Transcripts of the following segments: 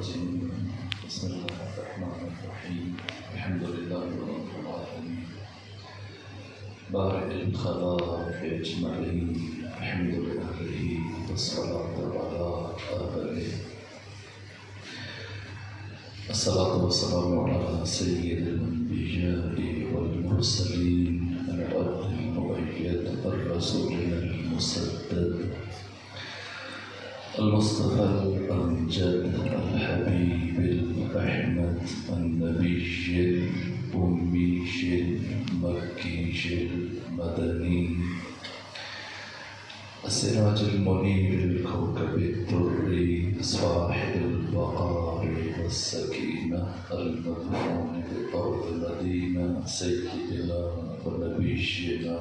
الرجيم بسم الله الرحمن الرحيم الحمد لله رب العالمين بارئ الخلائق أجمعين الحمد لله والصلاة على آله الصلاة والسلام على سيد الأنبياء والمرسلين العبد المؤيد الرسول المسدد المصطفى الأمجد الحبيب الأحمد النبي الأمي المكي المدني السراج المنير الكوكب الدري صاحب البقاء والسكينة المدفون بأرض مدينة سيدنا ونبينا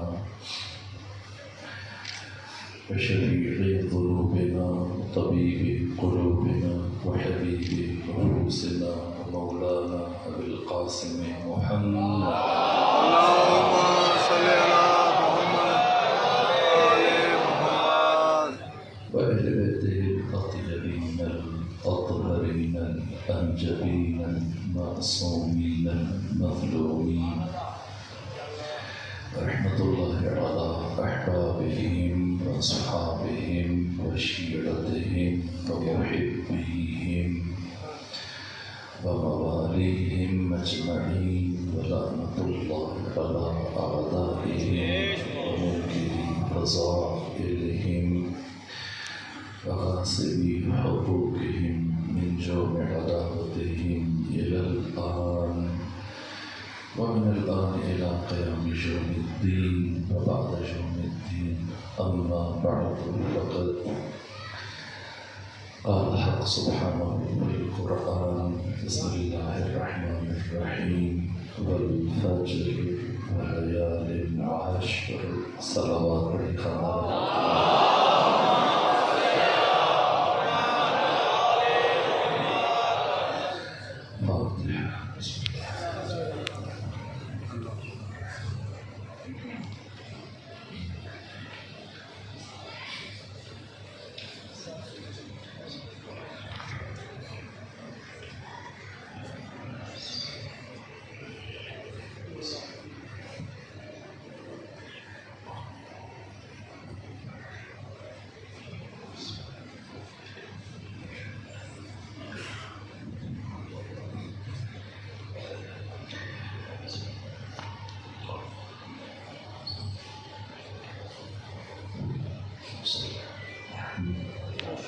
وشفيع ذنوبنا طبيب قلوبنا وحبيب نفوسنا ومولانا أبي القاسم محمد اللهم صل على محمد وآل محمد وأهل بيته الأطيبين الأطهرين الأنجبين المعصومين المظلومين رحمة الله على أحبابهم وأصحابهم وشيرتهم ومحبيهم ومواليهم أجمعين ولعنة الله على أعدائهم ومنكري فضائلهم وغاصبي حقوقهم من جوع عداوتهم إلى الآن ومن الآن إلى قيام يوم الدين وبعد يوم الدين أما بعد فقد قال الحق سبحانه في القرآن بسم الله الرحمن الرحيم والفجر وليال عشر صلوات القمر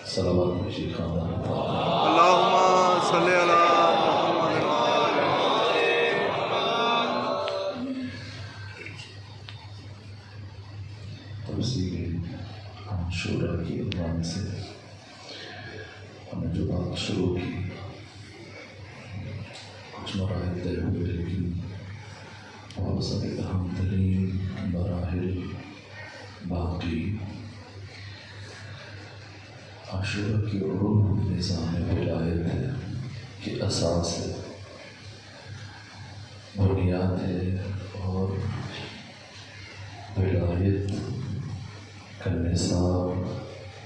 صلوات الشيخ اللهم صل على محمد وآل تفسیر عاشورہ کی عنوان سے ہم نے جو بات شروع کی کچھ مراحل طے ہوئے لیکن بہت سارے اہم ترین مراحل باقی عاشورہ کی علوم نظام ولایت کی اساس ہے بنیاد ہے اور ولایت کا نصاب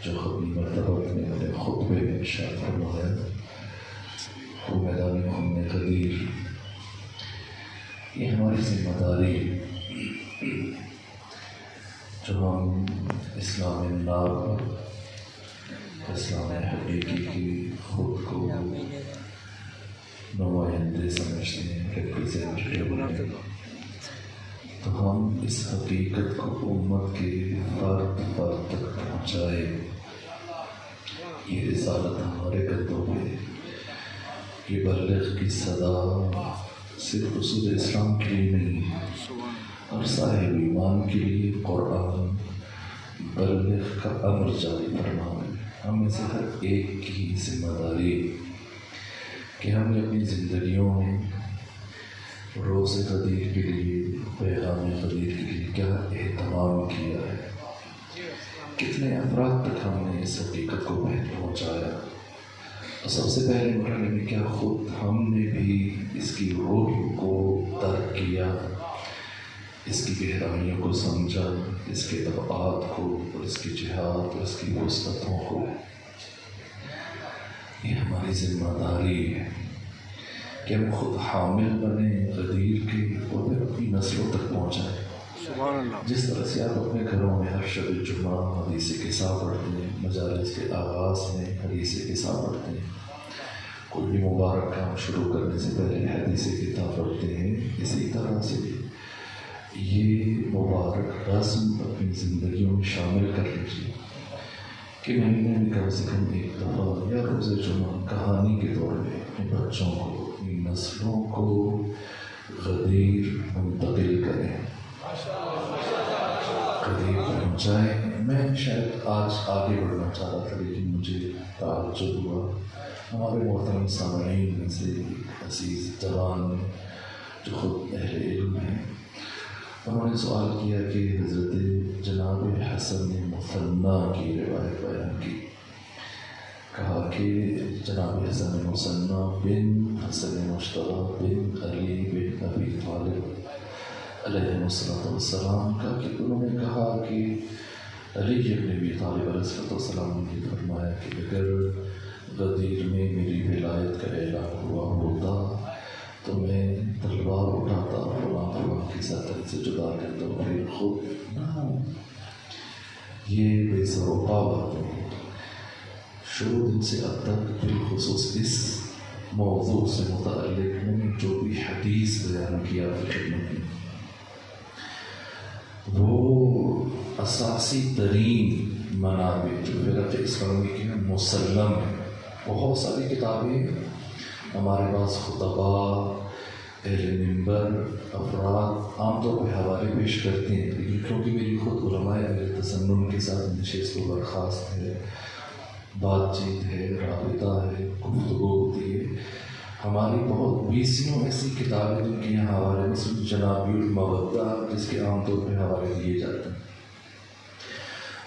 جو خطیب مرتبہ نے اپنے خطبے میں ارشاد فرمایا وہ میدان خون قدیر یہ ہماری ذمہ داری جو ہم اسلام ناب اسلام حقیقی کی خود کو نمائندے سمجھتے ہیں ریپرزینٹیو تو ہم اس حقیقت کو امت کے فرد فرد تک پہنچائے یہ رسالت ہمارے قدموں پہ یہ بلغ کی صدا صرف رسول اسلام کے لیے نہیں اور صاحب ایمان کے لیے قرآن بلغ کا امر جاری فرما ہے ہم میں سے ہر ایک کی ذمہ داری کہ ہم نے اپنی زندگیوں میں روز قدیر کے لیے پیغام قدیر کے لیے کیا اہتمام کیا ہے کتنے افراد تک ہم نے اس حقیقت کو پہنچایا اور سب سے پہلے مرحلے میں کیا خود ہم نے بھی اس کی روح کو درک کیا اس کی گہرائیوں کو سمجھا اس کے ابعاد کو اور اس کی جہاد اور اس کی وسعتوں کو یہ ہماری ذمہ داری ہے کہ ہم خود حامل بنیں غدیر کے اور پھر اپنی نسلوں تک پہنچائیں. سبحان اللہ. جس طرح سے آپ اپنے گھروں میں ہر شب جمعہ حدیث قصہ پڑھتے ہیں، مجالس کے آغاز میں حدیث قصہ پڑھتے ہیں، کوئی بھی مبارک کام شروع کرنے سے پہلے حدیث کتاب پڑھتے ہیں، اسی طرح سے یہ مبارک رسم اپنی زندگیوں میں شامل کر لیجیے کہ مہینے میں کم سے کم ایک دفعہ یا روز جمعہ کہانی کے طور پہ اپنے بچوں کو، اپنی نسلوں کو غدیر منتقل کریں، غدیر پہنچائیں. میں شاید آج آگے بڑھنا چاہ رہا تھا لیکن مجھے تعجب ہوا. ہمارے محترم سامعین میں سے عزیز جوان جو خود اہل علم ہیں، انہوں نے سوال کیا کہ حضرت جناب حسن مثنیٰ کی روایت بیان کی. کہا کہ جناب حسن مثنیٰ بن حسن مشتبہ بن علی بن ابی طالب علیہ السلام کا کہ انہوں نے کہا کہ علی بن ابی طالب علیہ السلام نے فرمایا کہ اگر غدیر میں میری ولایت کا اعلان ہوا ہوتا تو میں تلوار اٹھاتا فلاں کی سطح سے جدا کرتا ہوں، پھر خود نہ. یہ بے سروپا باتیں شروع دن سے اب تک بالخصوص اس موضوع سے متعلق میں نے جو بھی حدیث بیان کیا آپ خدمت میں، وہ اساسی ترین منابع جو فرقہ اسلامی کی مسلم ہے. بہت ساری کتابیں ہمارے پاس خطباء، اہل منبر، افراد عام طور پہ حوالے پیش کرتے ہیں، لیکن کیونکہ میری خود علماء اہل تسنن کے ساتھ نشست و برخاست ہے، بات چیت ہے، رابطہ ہے، گفتگو ہوتی ہے، ہماری بہت بیسیوں ایسی کتابیں جن کے یہاں حوالے مثلا جنابی المودہ جس کے عام طور پہ حوالے دیے جاتے ہیں،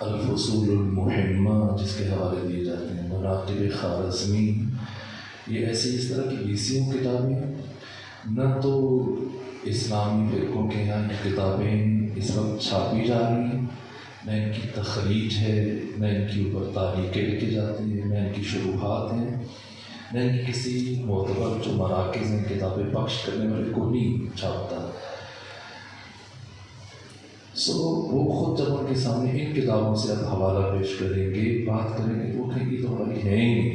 الفصول المحمہ جس کے حوالے دیے جاتے ہیں، مناقب خوارزمی، یہ ایسی اس طرح کی بیسیوں کتابیں. نہ تو اسلامی فرقوں کے یہاں یہ کتابیں اس وقت چھاپی جا رہی ہیں، نہ ان کی تخریج ہے، نہ ان کے اوپر تاریخیں لکھی جاتی ہیں، نہ ان کی شروحات ہیں، نہ ان کی کسی معتبر جو مراکز ہیں کتابیں بخش کرنے والے کو نہیں چھاپتا. وہ خود جب ان کے سامنے ان کتابوں سے اب حوالہ پیش کریں گے، بات کریں گے، وہ کہیں گے تو ہماری ہے ہی نہیں.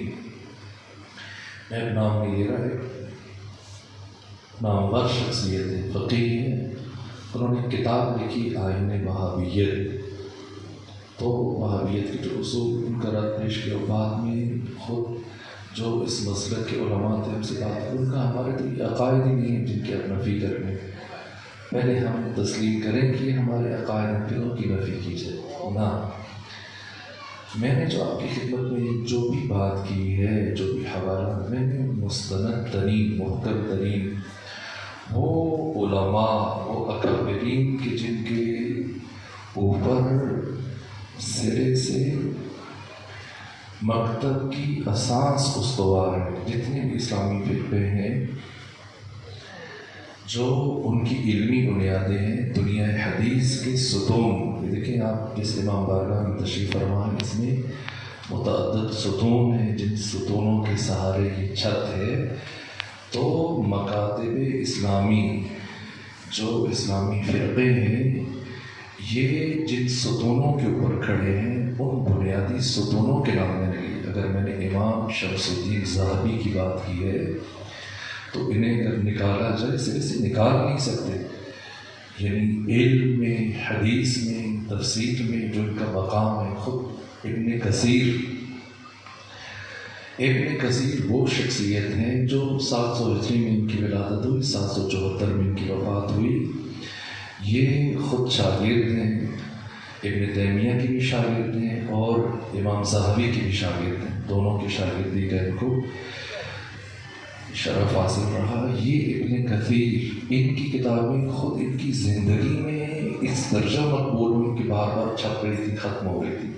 میں اب نام نہیں لے رہا ہے، نامور شخصیت ہے، فقیہ ہے، انہوں نے کتاب لکھی آئین وہابیت. تو وہابیت کے جو اصول ان کا رد پیش کیا، بعد میں خود جو اس مسلک کے علماء تھے ہم سے بات کی، ان کا ہمارے تو یہ عقائد ہی نہیں ہیں جن کی آپ نفی کر رہے ہیں. پہلے ہم تسلیم کریں کہ ہمارے عقائد پھر ان کی نفی کی جائے. نہ، میں نے جو آپ کی خدمت میں جو بھی بات کی ہے، جو بھی حوالہ میں نے مستند ترین، محکم ترین وہ علماء، وہ اکابرین کے جن کے اوپر سرے سے مکتب کی اساس استوار ہے، جتنے بھی اسلامی فرقے ہیں، جو ان کی علمی بنیادیں ہیں، دنیا حدیث کے ستون. دیکھیں آپ جس امام بارگاہ میں تشریف فرما ہے، اس میں متعدد ستون ہیں جن ستونوں کے سہارے یہ چھت ہے. تو مکاتب اسلامی جو اسلامی فرقے ہیں، یہ جن ستونوں کے اوپر کھڑے ہیں، ان بنیادی ستونوں کے نام میں نہیں. اگر میں نے امام شمس الدین ذہبی کی بات کی ہے تو انہیں اگر نکالا جائے سرے سے نکال نہیں سکتے. یعنی علم میں، حدیث میں، تفسیر میں جو ان کا مقام ہے. خود ابن کثیر وہ شخصیت ہیں جو 700 ہجری میں ان کی ولادت ہوئی، 774 میں ان کی وفات ہوئی. یہ خود شاگرد ہیں، ابن تیمیہ کی بھی شاگرد ہیں اور امام ذہبی کی بھی شاگرد ہیں. دونوں کی شاگردی کا ان کو شرف حاصل رہا. یہ ابن کثیر، ان کی کتابیں خود ان کی زندگی میں اس درجہ مقبول ہوئی کہ بار بار چھپ رہی تھی، ختم ہو رہی تھی.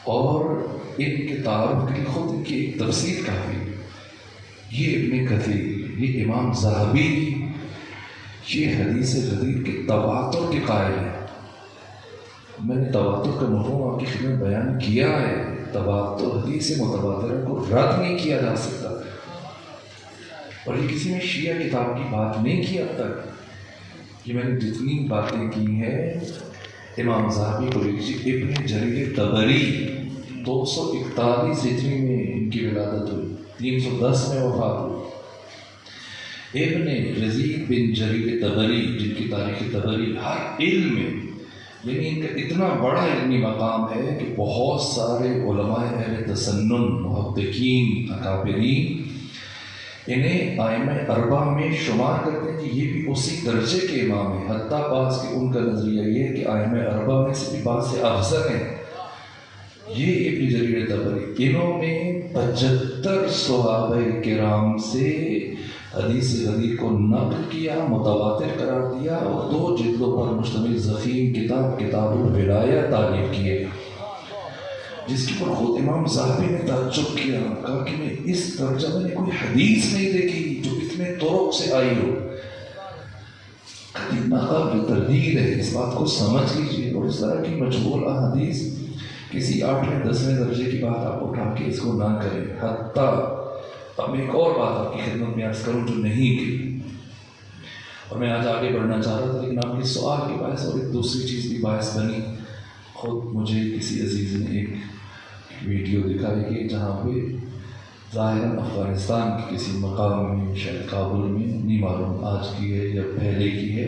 اور ان کے تعارف کے لیے خود ان کی ایک تفسیر کافی. یہ ابن کثیر، یہ امام ذہبی، یہ حدیث غدیر کے تواتر کے قائل ہیں. میں نے تواتر کا مفہوم آپ کی خدمت بیان کیا ہے. تواتر حدیث متواترہ کو رد نہیں کیا جا سکتا، اور یہ کسی میں شیعہ کتاب کی بات نہیں کی اب تک. یہ میں نے جتنی باتیں کی ہیں امام ذہبی کو لیجیے، ابن جریر طبری 241 ہجری میں ان کی ولادت ہوئی، 310 میں وفات ہوئی. ابن یزید بن جریر طبری جن کی تاریخ طبری ہر علم میں، یعنی ان کا اتنا بڑا علمی مقام ہے کہ بہت سارے علماء اہل تسنن، محققین، اکابرین انہیں ائمہ اربعہ میں شمار کرتے ہیں کہ یہ بھی اسی درجے کے امام ہیں. حتیٰ بعض کہ ان کا نظریہ یہ ہے کہ ائمہ اربعہ میں سے بھی بعض سے افضل ہیں. یہ ابن جریر طبری، انہوں نے 75 صحابہ کرام سے حدیث غریب کو نقل کیا، متواتر قرار دیا، اور 2 جلدوں پر مشتمل ضخیم کتاب کتاب الولایہ تعریف کیے، جس کے پر خود امام ذہبی نے تعجب کیا، کہا کہ میں اس ترجمے میں کوئی حدیث نہیں دیکھی جو اتنے طرق سے آئی ہو. ناقابل تردید ہے، اس بات کو سمجھ لیجیے. اور اس طرح کی مجبور احادیث کسی 8ویں 10ویں درجے کی بات آپ اٹھا کے اس کو نہ کریں. حتیٰ اب میں ایک اور بات آپ کی خدمت میں عرض کروں جو نہیں کی، اور میں آج آگے بڑھنا چاہ رہا تھا لیکن آپ کے سوال کے باعث اور ایک دوسری چیز بھی باعث بنی. خود مجھے کسی عزیز نے ایک ویڈیو دکھائی کہ جہاں پہ ظاہراً افغانستان کے کسی مقام میں، شاید کابل میں، نہیں معلوم آج کی ہے یا پہلے کی ہے،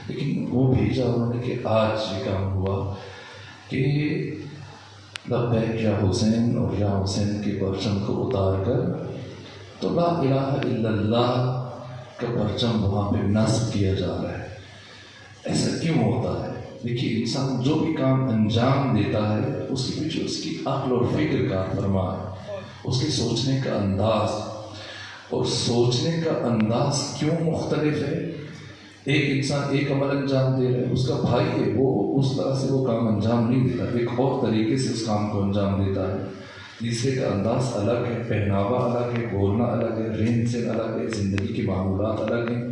لیکن وہ بھیجا انہوں نے کہ آج یہ کام ہوا کہ لبیک یا حسین اور یا حسین کے پرچم کو اتار کر تو لا الہ الا اللہ کا پرچم وہاں پہ نصب کیا جا رہا ہے. ایسا کیوں ہوتا ہے؟ دیکھیے، انسان جو بھی کام انجام دیتا ہے اس کے پیچھے اس کی عقل اور فکر کا فرما ہے، اس کے سوچنے کا انداز. اور سوچنے کا انداز کیوں مختلف ہے؟ ایک انسان ایک عمل انجام دے رہا ہے، اس کا بھائی ہے وہ اس طرح سے وہ کام انجام نہیں دیتا، ایک اور طریقے سے اس کام کو انجام دیتا ہے. تیسرے کا انداز الگ ہے، پہناوا الگ ہے، بولنا الگ ہے، رہن سہن الگ ہے، زندگی کے معمولات الگ ہیں،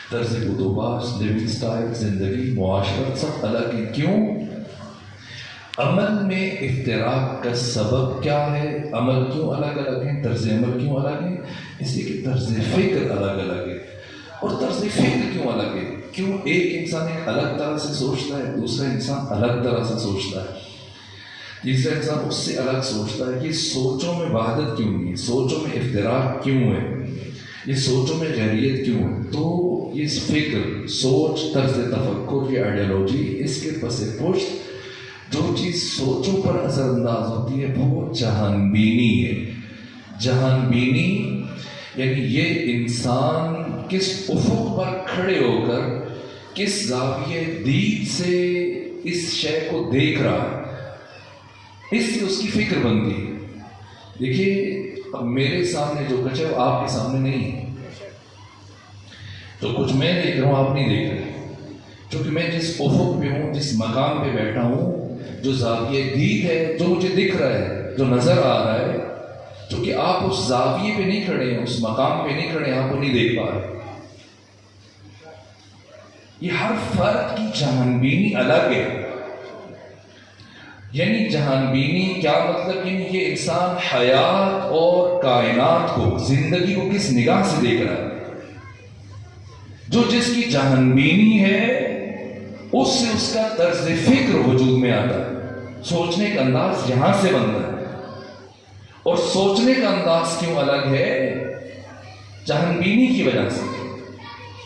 طرز بدوباش، لیونگ سٹائل، زندگی، معاشرت سب الگ ہیں. کیوں؟ عمل میں افتراق کا سبب کیا ہے؟ عمل کیوں الگ الگ ہیں؟ طرز عمل کیوں الگ ہیں؟ اس لیے کہ طرز فکر الگ الگ ہے. اور طرز فکر کیوں الگ ہے؟ کیوں ایک انسان ایک الگ طرح سے سوچتا ہے، دوسرا انسان الگ طرح سے سوچتا ہے، تیسرا انسان اس سے الگ سوچتا ہے. کہ سوچوں میں وحدت کیوں نہیں ہے؟ سوچوں میں افتراق کیوں ہے؟ یہ سوچوں میں غیریت کیوں ہے؟ تو یہ فکر، سوچ، طرز تفکر، یہ آئیڈیالوجی، اس کے پس پشت جو چیز سوچوں پر اثر انداز ہوتی ہے وہ جہان بینی ہے. جہان بینی یعنی یہ انسان کس افق پر کھڑے ہو کر کس زاویہ دید سے اس شے کو دیکھ رہا ہے، اس سے اس کی فکر بنتی ہے. دیکھیے، اب میرے سامنے جو کچھ ہے وہ آپ کے سامنے نہیں ہے. جو کچھ میں دیکھ رہا ہوں آپ نہیں دیکھ رہے، کیونکہ میں جس افق پہ ہوں، جس مقام پہ بیٹھا ہوں، جو زاویہ دید ہے، جو مجھے دکھ رہا ہے، جو نظر آ رہا ہے، کیونکہ آپ اس زاویے پہ نہیں کھڑے ہیں، اس مقام پہ نہیں کھڑے ہیں، آپ کو نہیں دیکھ پا رہے. یہ ہر فرد کی جہان بینی الگ ہے. یعنی جہان بینی کیا مطلب؟ یعنی یہ انسان حیات اور کائنات کو، زندگی کو کس نگاہ سے دیکھ رہا ہے. جو جس کی جہان بینی ہے اس سے اس کا طرز فکر وجود میں آتا ہے. سوچنے کا انداز یہاں سے بنتا ہے. اور سوچنے کا انداز کیوں الگ ہے؟ جہان بینی کی وجہ سے.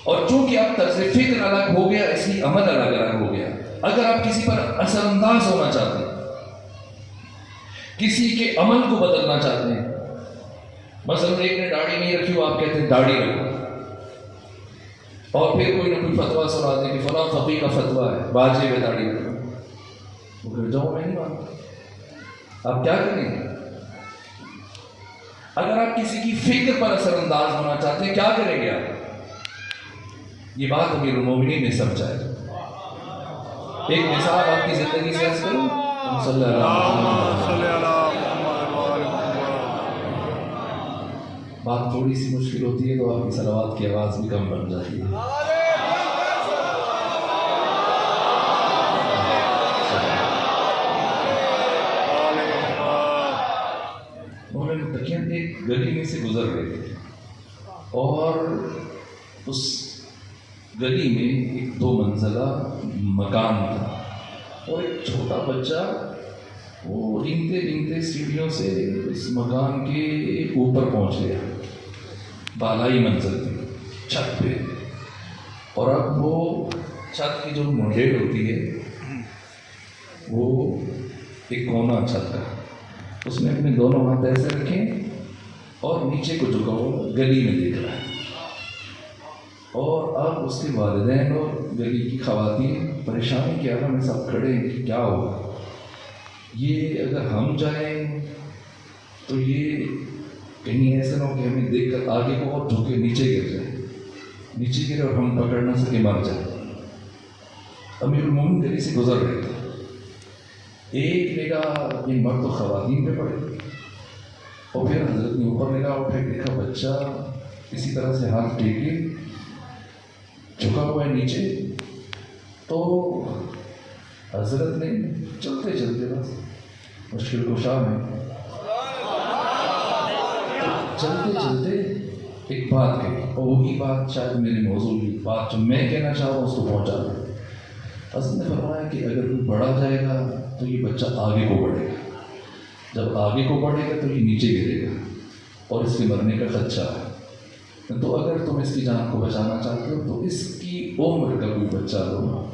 اور چونکہ اب طرز فکر الگ ہو گیا، اس لیے عمل الگ الگ ہو گیا. اگر آپ کسی پر اثر انداز ہونا چاہتے ہیں، کسی کے عمل کو بدلنا چاہتے ہیں، مثلا ایک نے داڑھی نہیں رکھی ہو، آپ کہتے ہیں داڑھی رکھو، اور پھر کوئی نہ کوئی فتویٰ سنا دیں کہ فلاں فقیہ کا فتویٰ ہے واجب ہے داڑھی رکھو، وہ کہ جاؤ میں نہیں مانتا. آپ کیا کریں گے؟ اگر آپ کسی کی فکر پر اثر انداز ہونا چاہتے ہیں، کیا کریں گے آپ؟ یہ بات امیر المومنین نے سمجھا ہے. ایک مثال آپ کی زندگی سے عرض کروں. صلی اللہ علیہ بات تھوڑی سی مشکل ہوتی ہے تو آپ کی صلوات کی آواز بھی کم بن جاتی ہے. گزر رہے تھے اور اس گلی میں ایک 2 منزلہ مکان تھا اور ایک چھوٹا بچہ وہ رینگتے رینگتے سیڑھیوں سے اس مکان کے اوپر پہنچ گیا، بالائی منزل پہ، چھت پہ. اور اب وہ چھت کی جو منڈیل ہوتی ہے وہ ایک کونا چھت کا، اس میں اپنے دونوں ہاتھ ایسے رکھیں اور نیچے کو جھکا ہوا گلی میں دیکھ رہا ہے. اور اب اس کے والدین اور گلی کی خواتین پریشانی کے عالم میں سب کھڑے ہیں کہ کیا ہوگا، یہ اگر ہم جائیں تو یہ کہیں ایسا نہ ہو کہ ہمیں دیکھ کر آگے کو اور جھکے نیچے گر جائے، نیچے گرے اور ہم پکڑ نہ سکے مر جائیں. امیر المومنین گلی سے گزر رہے تھے، ایک نگاہ ان مرد و خواتین پہ پڑے اور پھر حضرت نے اوپر نگاہ اٹھے، دیکھا بچہ اسی طرح سے ہاتھ ٹیکے جھکا ہوا ہے نیچے. تو حضرت نے چلتے چلتے بس مشکل کشا میں چلتے چلتے ایک بات کہی، اور وہی بات شاید میری موضوع کی بات جو میں کہنا چاہ رہا ہوں اس کو پہنچا دوں. حضرت نے فرمایا کہ اگر کوئی بڑا جائے گا تو یہ بچہ آگے کو بڑھے گا، جب آگے کو بڑھے گا تو یہ نیچے گرے گا اور اس کے مرنے کا خدشہ ہے. تو اگر تم اس کی جان کو بچانا چاہتے ہو تو اس کی عمر کا کوئی بچہ لو،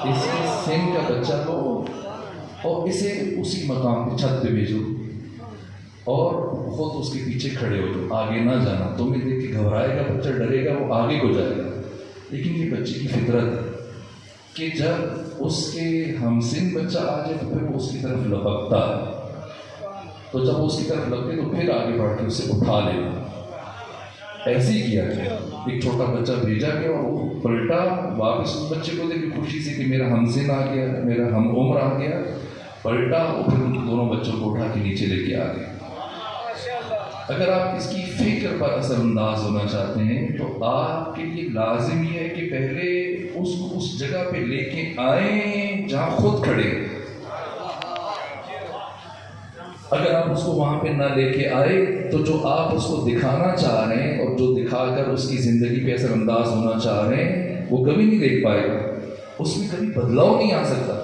اس کی سن کا بچہ لو اور اسے اسی مقام پہ چھت پہ بھیجو اور خود اس کے پیچھے کھڑے ہو جاؤ، آگے نہ جانا. تمہیں دیکھ کے گھبرائے گا بچہ، ڈرے گا، وہ آگے کو جائے گا. لیکن یہ بچے کی فطرت ہے کہ جب اس کے ہمسن بچہ آ جائے تو پھر وہ اس کی طرف لپکتا ہے. تو جب وہ اس کی طرف لپکے تو پھر آگے بڑھ کے اسے اٹھا لینا. ایسے ہی کیا گیا، ایک چھوٹا بچہ بھیجا گیا اور وہ پلٹا واپس اس بچے کو دیکھ خوشی سے کہ میرا ہمسن آ گیا، میرا ہم عمر آ گیا. پلٹا اور پھر ان دونوں بچوں کو اٹھا کے نیچے لے کے آ گیا. اگر آپ اس کی فکر پر اثر انداز ہونا چاہتے ہیں تو آپ کے لیے لازم یہ ہے کہ پہلے اس کو اس جگہ پہ لے کے آئیں جہاں خود کھڑے ہیں. اگر آپ اس کو وہاں پہ نہ لے کے آئے تو جو آپ اس کو دکھانا چاہ رہے ہیں اور جو دکھا کر اس کی زندگی پہ اثر انداز ہونا چاہ رہے ہیں وہ کبھی نہیں دیکھ پائے گا، اس میں کبھی بدلاؤ نہیں آ سکتا.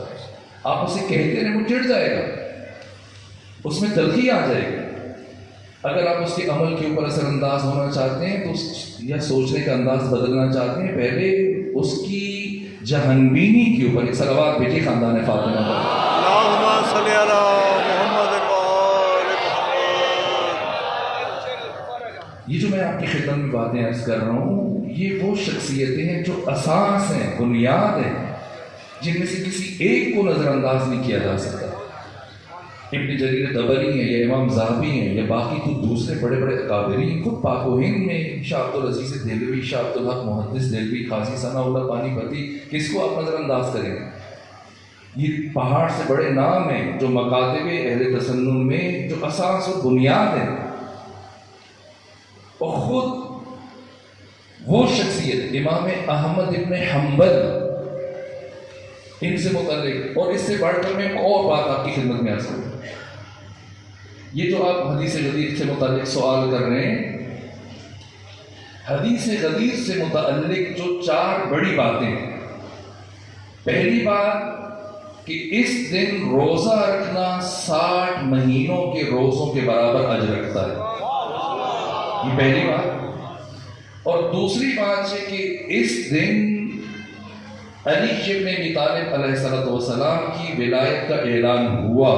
آپ اسے کہتے رہے وہ چڑھ جائے گا، اس میں تلخی آ جائے گی. اگر آپ اس کے عمل کے اوپر اثر انداز ہونا چاہتے ہیں تو یا سوچنے کا انداز بدلنا چاہتے ہیں، پہلے اس کی جہنبینی کے اوپر ایک صلوات بھیجیے خاندان فاطمہ پر. اللہم صلی علی محمد. یہ جو میں آپ کی خدمت میں باتیں عرض کر رہا ہوں یہ وہ شخصیتیں ہیں جو اساس ہیں، بنیاد ہیں، جن میں سے کسی ایک کو نظر انداز نہیں کیا جا سکتا. ابن جریر طبری ہیں یا امام ذہبی ہیں یا باقی کچھ دوسرے بڑے بڑے اکابرین، خود پاک و ہند میں شاہ عبدالعزیز دہلوی، شاہ عبدالحق محدث دہلوی، قاضی ثناء اللہ پانی پتی، کس کو آپ نظر انداز کریں گے؟ یہ پہاڑ سے بڑے نام ہیں جو مکاتب اہل تسنن میں جو اساس و بنیاد ہیں. اور خود وہ شخصیت امام احمد ابن حنبل ان سے متعلق، اور اس سے بڑھ کر میں ایک اور بات آپ کی خدمت میں عرض کروں. یہ جو آپ حدیث غدیر سے متعلق سوال کر رہے ہیں، حدیث غدیر سے متعلق جو 4 بڑی باتیں، پہلی بات کہ اس دن روزہ رکھنا 60 مہینوں کے روزوں کے برابر اجر رکھتا ہے، یہ پہلی بات. اور دوسری بات ہے کہ اس دن علی ابن ابی طالب علیہ السلام کی ولایت کا اعلان ہوا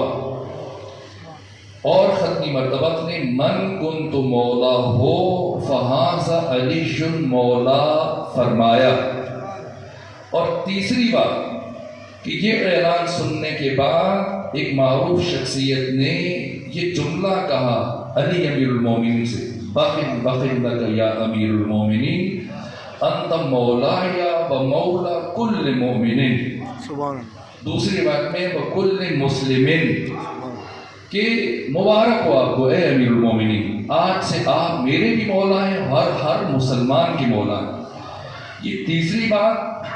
اور ختمی مرتبہ نے من کنت مولا ہو فہذا علی مولا فرمایا. اور تیسری بات کہ یہ اعلان سننے کے بعد ایک معروف شخصیت نے یہ جملہ کہا علی امیر المومنین سے، بخن بخن لک یا امیر المومنین انت مولایا و مولا کل مومنین. دوسری بات میں وکل مسلمین، کہ مبارک ہو آپ کو اے امیر المومنین، آج سے آپ میرے بھی مولا ہیں، ہر مسلمان کی مولا ہیں. یہ تیسری بات.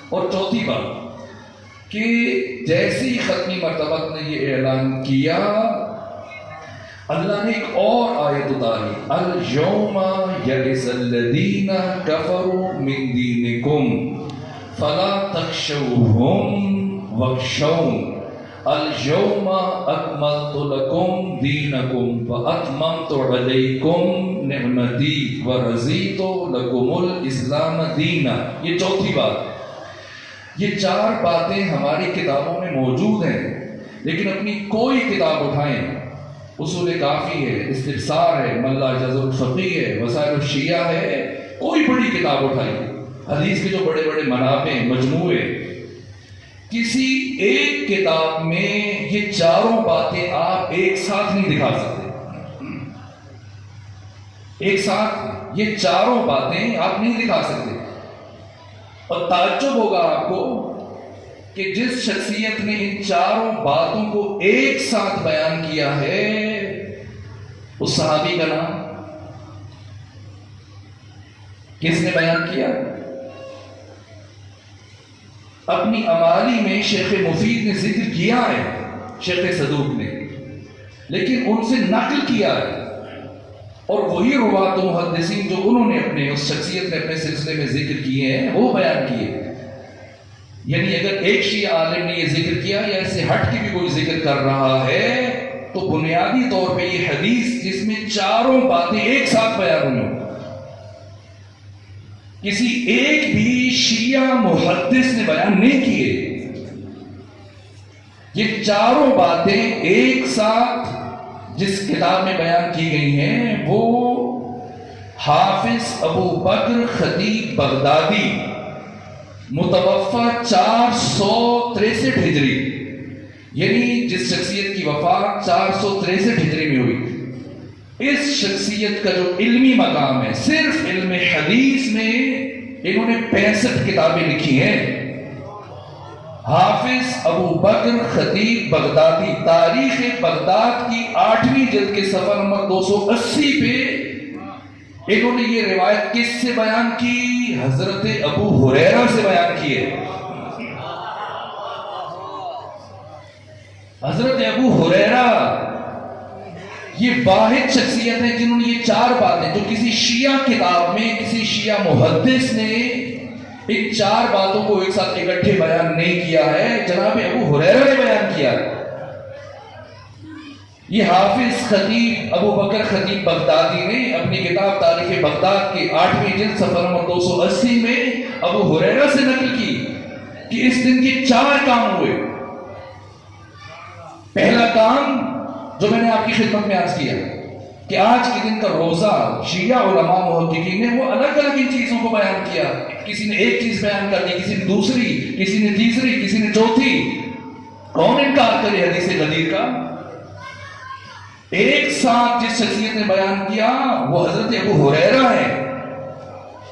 اور چوتھی بات کہ جیسی ختمی مرتبہ نے یہ اعلان کیا اللہ نے ایک اور آیت اتاری، اليوم یئس الذین کفروا من دینکم فلا تخشوهم واخشون اليوم اکملت لکم دینکم واتممت علیکم نعمتی ورضیت لکم الاسلام دینا۔ یہ چوتھی بات۔ یہ چار باتیں ہماری کتابوں میں موجود ہیں، لیکن اپنی کوئی کتاب اٹھائیں، اصول کافی ہے، استبصار ہے، ملا جز الفقی ہے، وسائل الشیعہ ہے، کوئی بڑی کتاب اٹھائیے، حدیث کے جو بڑے بڑے منابع مجموعے، کسی ایک کتاب میں یہ چاروں باتیں آپ ایک ساتھ نہیں دکھا سکتے۔ ایک ساتھ یہ چاروں باتیں آپ نہیں دکھا سکتے، اور تعجب ہوگا آپ کو کہ جس شخصیت نے ان چاروں باتوں کو ایک ساتھ بیان کیا ہے، اس صحابی کا نام کس نے بیان کیا؟ اپنی امالی میں شیخ مفید نے ذکر کیا ہے، شیخ صدوق نے، لیکن ان سے نقل کیا ہے، اور وہی روات و محدثین جو انہوں نے اپنے اس شخصیت نے اپنے سلسلے میں ذکر کیے ہیں وہ بیان کیے۔ یعنی اگر ایک شیعہ عالم نے یہ ذکر کیا یا اس سے ہٹ کے بھی کوئی ذکر کر رہا ہے تو بنیادی طور پہ یہ حدیث جس میں چاروں باتیں ایک ساتھ بیان ہوئی ہوں، کسی ایک بھی شیعہ محدث نے بیان نہیں کیے۔ یہ چاروں باتیں ایک ساتھ جس کتاب میں بیان کی گئی ہیں وہ حافظ ابو بکر خطیب بغدادی متوفہ 463 ہجری، یعنی جس شخصیت کی وفات 463 ہجری میں ہوئی، اس شخصیت کا جو علمی مقام ہے، صرف علم حدیث میں انہوں نے 65 کتابیں لکھی ہیں۔ حافظ ابو بکر خطیب بغدادی تاریخ بغداد کی 8ویں جلد کے صفحہ نمبر 280 پہ انہوں نے یہ روایت کس سے بیان کی؟ حضرت ابو ہریرہ سے بیان کی ہے۔ حضرت ابو ہریرہ یہ واحد شخصیت ہے جنہوں نے یہ چار باتیں جو کسی شیعہ کتاب میں کسی شیعہ محدث نے ان چار باتوں کو ایک ساتھ اکٹھے بیان نہیں کیا ہے، جناب ابو ہریرہ نے بیان کیا ہے۔ یہ حافظ خطیب ابو بکر خطیب بغدادی نے اپنی کتاب تاریخ بغداد کے 8ویں جلد صفحہ نمبر 280 میں ابو ہریرہ سے نقل کی کہ اس دن کے 4 کام ہوئے۔ پہلا کام جو میں نے آپ کی خدمت میں عرض کیا کہ آج کے دن کا روزہ شیعہ علماء محققین نے وہ الگ الگ ان چیزوں کو بیان کیا، کسی نے ایک چیز بیان کر دی، کسی نے دوسری، کسی نے تیسری، کسی نے چوتھی۔ کون انکار کرے حدیث غدیر کا؟ ایک ساتھ جس شخصیت نے بیان کیا وہ حضرت ابو ہریرہ ہے،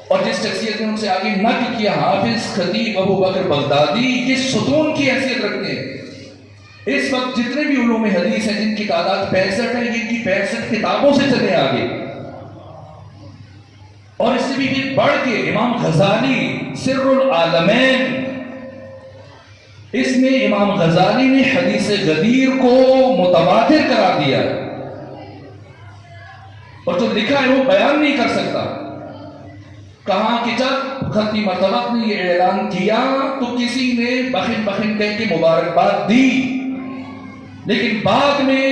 اور جس شخصیت نے ان سے آگے نقل کیا حافظ خطیب ابو بکر بغدادی، یہ ستون کی حیثیت رکھتے ہیں۔ اس وقت جتنے بھی علوم حدیث ہیں جن کی تعداد 65 ہے، یہ کی 65 کتابوں سے چلے آگے، اور اس سے بھی بڑھ کے امام غزالی سر العالمین، اس میں امام غزالی نے حدیث غدیر کو متواتر قرار دیا، اور جو لکھا ہے وہ بیان نہیں کر سکتا۔ کہا کہ جب خطی مرتبہ نے یہ اعلان کیا تو کسی نے بخن بخن کہہ کے مبارکباد دی، لیکن بعد میں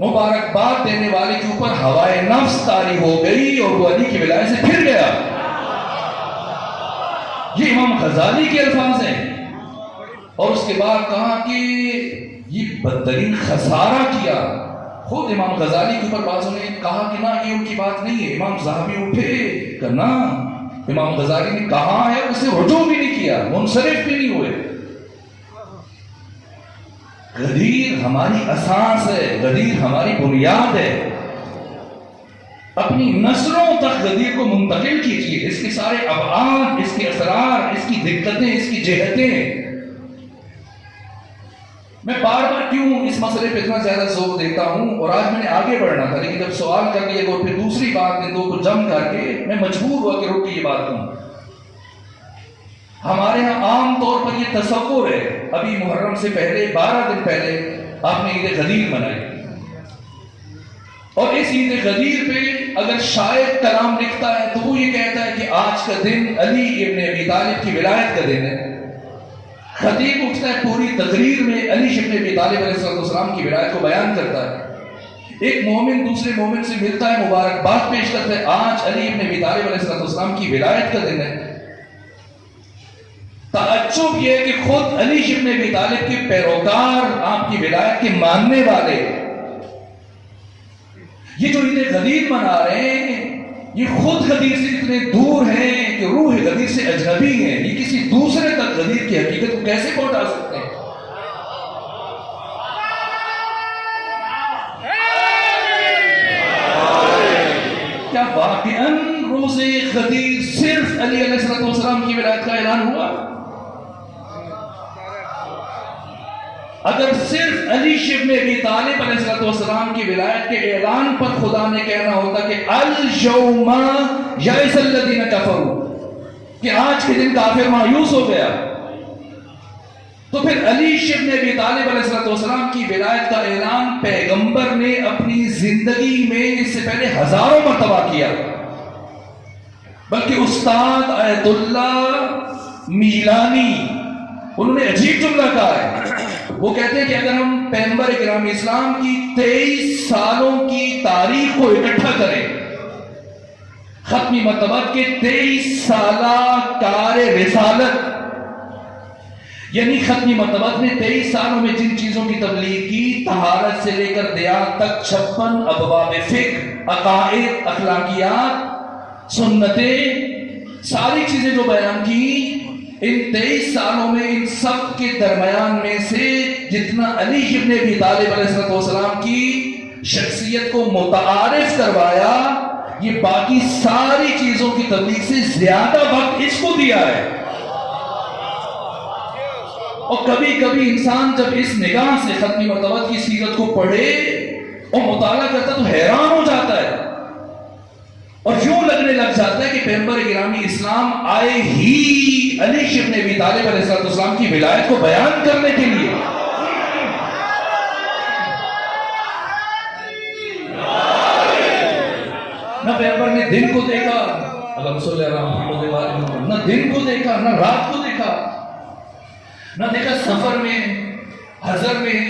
مبارکباد دینے والے کے اوپر ہوائے نفس طاری ہو گئی اور وہ علی کی ولایت سے پھر گیا۔ یہ امام غزالی کے الفاظ ہیں، اور اس کے بعد کہا کہ یہ بدترین خسارہ کیا۔ خود امام غزالی کے اوپر بعضوں نے کہا کہ نہ یہ ان کی بات نہیں ہے، امام صحابی اٹھے کرنا، امام غزالی نے کہا ہے، اسے رجوع بھی نہیں کیا، منصرف بھی نہیں ہوئے۔ غدیر ہماری اساس ہے، غدیر ہماری بنیاد ہے، اپنی نسلوں تک غدیر کو منتقل کیجیے، اس کے سارے ابعاد، اس کے اثرات، اس کی دقتیں، اس کی جہتیں۔ میں بار بار کیوں اس مسئلے پہ اتنا زیادہ زور دیتا ہوں، اور آج میں نے آگے بڑھنا تھا لیکن جب سوال کر لیا اور پھر دوسری بات ان دو کو جم کر کے میں مجبور ہوا کہ رک کے یہ بات کہوں۔ ہمارے ہاں عام طور پر یہ تصور ہے، ابھی محرم سے پہلے 12 دن پہلے آپ نے عید غدیر منائی، اور اس عید غدیر پہ اگر شاعر کلام لکھتا ہے تو وہ یہ کہتا ہے کہ آج کا دن علی ابن ابی طالب کی ولایت کا دن ہے۔ خطیب اٹھتا ہے پوری تقریر میں علی ابن ابی طالب علیہ السلام کی ولایت کو بیان کرتا ہے۔ ایک مومن دوسرے مومن سے ملتا ہے، مبارکباد پیش کرتا ہے، آج علی ابن ابی طالب علیہ السلام کی ولایت کا دن ہے۔ تعجب یہ ہے کہ خود علی ابن ابی طالب کے پیروکار، آپ کی ولایت کے ماننے والے، یہ جو عید غدیر منا رہے ہیں یہ خود غدیر سے اتنے دور ہیں کہ روح غدیر سے اجنبی ہیں، یہ کسی دوسرے تک غدیر کی حقیقت کو کیسے پہنچا سکتے ہیں؟ کیا واقعاً روز غدیر صرف علی علیہ السلام کی ولایت کا اعلان ہوا؟ اگر صرف علی ابن ابی طالب علیہ السلام کی ولایت کے اعلان پر خدا نے کہنا ہوتا کہ الیوم یئس الذین کفروا، کہ آج کے دن کافر مایوس ہو گیا، تو پھر علی ابن ابی طالب علیہ السلام کی ولایت کا اعلان پیغمبر نے اپنی زندگی میں اس سے پہلے ہزاروں مرتبہ کیا، بلکہ استاد آیت اللہ میلانی انہوں نے عجیب جملہ کہا ہے۔ وہ کہتے ہیں کہ اگر ہم پیغمبر اکرام اسلام کی 23 سالوں کی تاریخ کو اکٹھا کریں، ختمی مطبعت کے 23 سالہ کار رسالت، یعنی ختمی مطبعت نے 23 سالوں میں جن چیزوں کی تبلیغ کی، طہارت سے لے کر دیات تک 56 ابواب فقہ، عقائد، اخلاقیات، سنتیں، ساری چیزیں جو بیان کی، ان 23 سالوں میں ان سب کے درمیان میں سے جتنا علی ابن ابی طالب علیہ السلام کی شخصیت کو متعارف کروایا، یہ باقی ساری چیزوں کی تبلیغ سے زیادہ وقت اس کو دیا ہے۔ اور کبھی کبھی انسان جب اس نگاہ سے ختمی مطبعت کی سیرت کو پڑھے اور مطالعہ کرتا تو حیران ہو جاتا ہے، اور یوں لگنے لگ جاتا ہے کہ پیغمبر گرامی اسلام آئے ہی علی ابن ابی طالب علیہ السلام کی ولایت کو بیان کرنے کے لیے۔ نہ پیغمبر نے دن کو دیکھا، اللہم صلی علی محمد و آل محمد، نہ دن کو دیکھا، نہ رات کو دیکھا، نہ دیکھا سفر میں، حضر میں،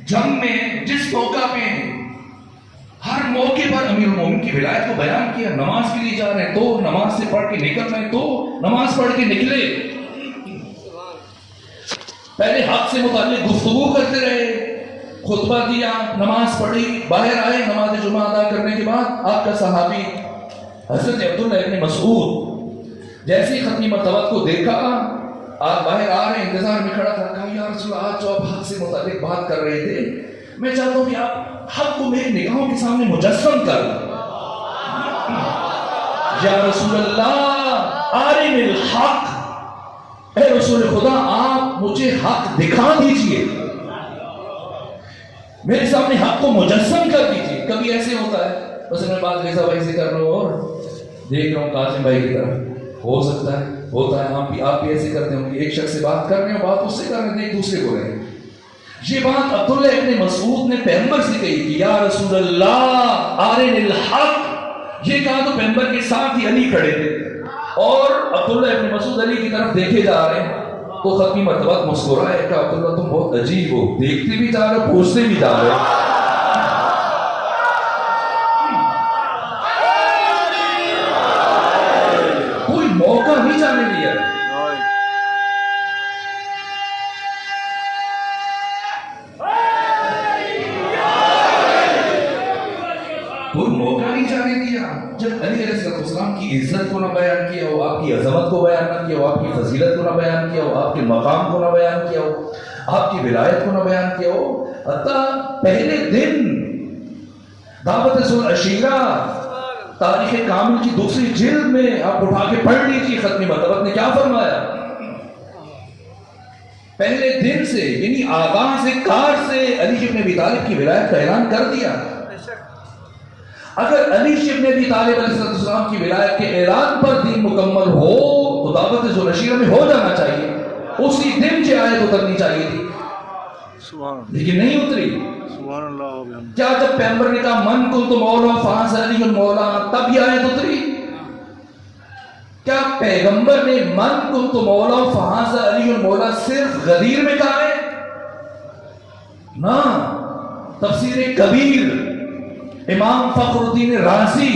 جنگ میں، جس موقع پہ ہر موقع پر امیر المومنین کی ولایت کو بیان کیا۔ نماز کے لیے جا رہے ہیں تو نماز سے پڑھ کے نکل رہے ہیں تو نماز پڑھ کے نکلے، پہلے حق سے متعلق گفتگو کرتے رہے، خطبہ دیا، نماز پڑھی، باہر آئے نماز جمعہ ادا کرنے کے بعد آپ کا صحابی حضرت عبداللہ ابن مسعود جیسے ہی ختمی مرتبہ کو دیکھا، آپ باہر آ رہے ہیں، انتظار میں کھڑا تھا، کہا یا رسول اللہ آج جو آپ حق سے متعلق بات کر رہے تھے، میں چاہتا ہوں کہ آپ حق کو میری نگاہوں کے سامنے مجسم کر دیں۔ یا رسول اللہ آرین الحق، اے رسول خدا آپ مجھے حق دکھا دیجئے، میرے سامنے حق کو مجسم کر دیجئے۔ کبھی ایسے ہوتا ہے، بس میں بات ریزا بھائی سے کر رہا ہوں اور دیکھ رہا ہوں قاسم بھائی کی طرف، ہو سکتا ہے، ہوتا ہے، آپ بھی ایسے کرتے ہوں کہ ایک شخص سے بات کر رہے ہیں، بات اس سے کر رہے ہیں، ایک دوسرے کو رہے ہیں۔ یہ بات عبداللہ ابن مسعود نے پیغمبر سے کہی کہ یا رسول اللہ آرین الحق، یہ کہا تو پیغمبر کے ساتھ ہی علی کھڑے تھے اور عبداللہ ابن مسعود علی کی طرف دیکھے جا رہے ہیں، تو ختمی مرتبہ مسکرائے، کہا عبداللہ تم بہت عجیب ہو، دیکھتے بھی جا رہے ہو، پوچھتے بھی جا رہے ہو۔ کوئی موقع نہیں جانے دیا، کوئی موقع نہیں جانے دیا۔ جب علی علیہ السلام کی عزت کو نہ بیان کیا ہو، آپ کی عظمت کو بیان نہ کیا ہو، آپ کی فضیلت کو نہ بیان کیا ہو، آپ کے مقام کو نہ بیان کیا ہو، آپ کی ولایت کو نہ بیان کیا ہو، حتیٰ پہلے دن دعوت ذو العشیرہ تاریخ کامل کی دوسری جلد میں آپ اٹھا کے پڑھ لیجیے ختمی مطبعت نے کیا فرمایا۔ پہلے دن سے یعنی آغاز کار سے علی ابن ابی طالب کی ولایت کا اعلان کر دیا۔ اگر علی ابن ابی طالب علیہ السلام کی ولایت کے اعلان پر دین مکمل ہو تو دعوت ذو العشیرہ میں ہو جانا چاہیے، اسی دن سے آیت اترنی چاہیے تھی۔ سبحان لیکن نہیں اتری. سبحان اللہ و بحمدہ. کیا جب پیغمبر نے کہا من کنت مولا فہذا علی المولا تب یہ آیت اتری؟ کیا پیغمبر نے من کنت مولا فہذا علی المولا صرف غدیر میں کہا ہے؟ نہ. تفسیر کبیر امام فخر الدین رازی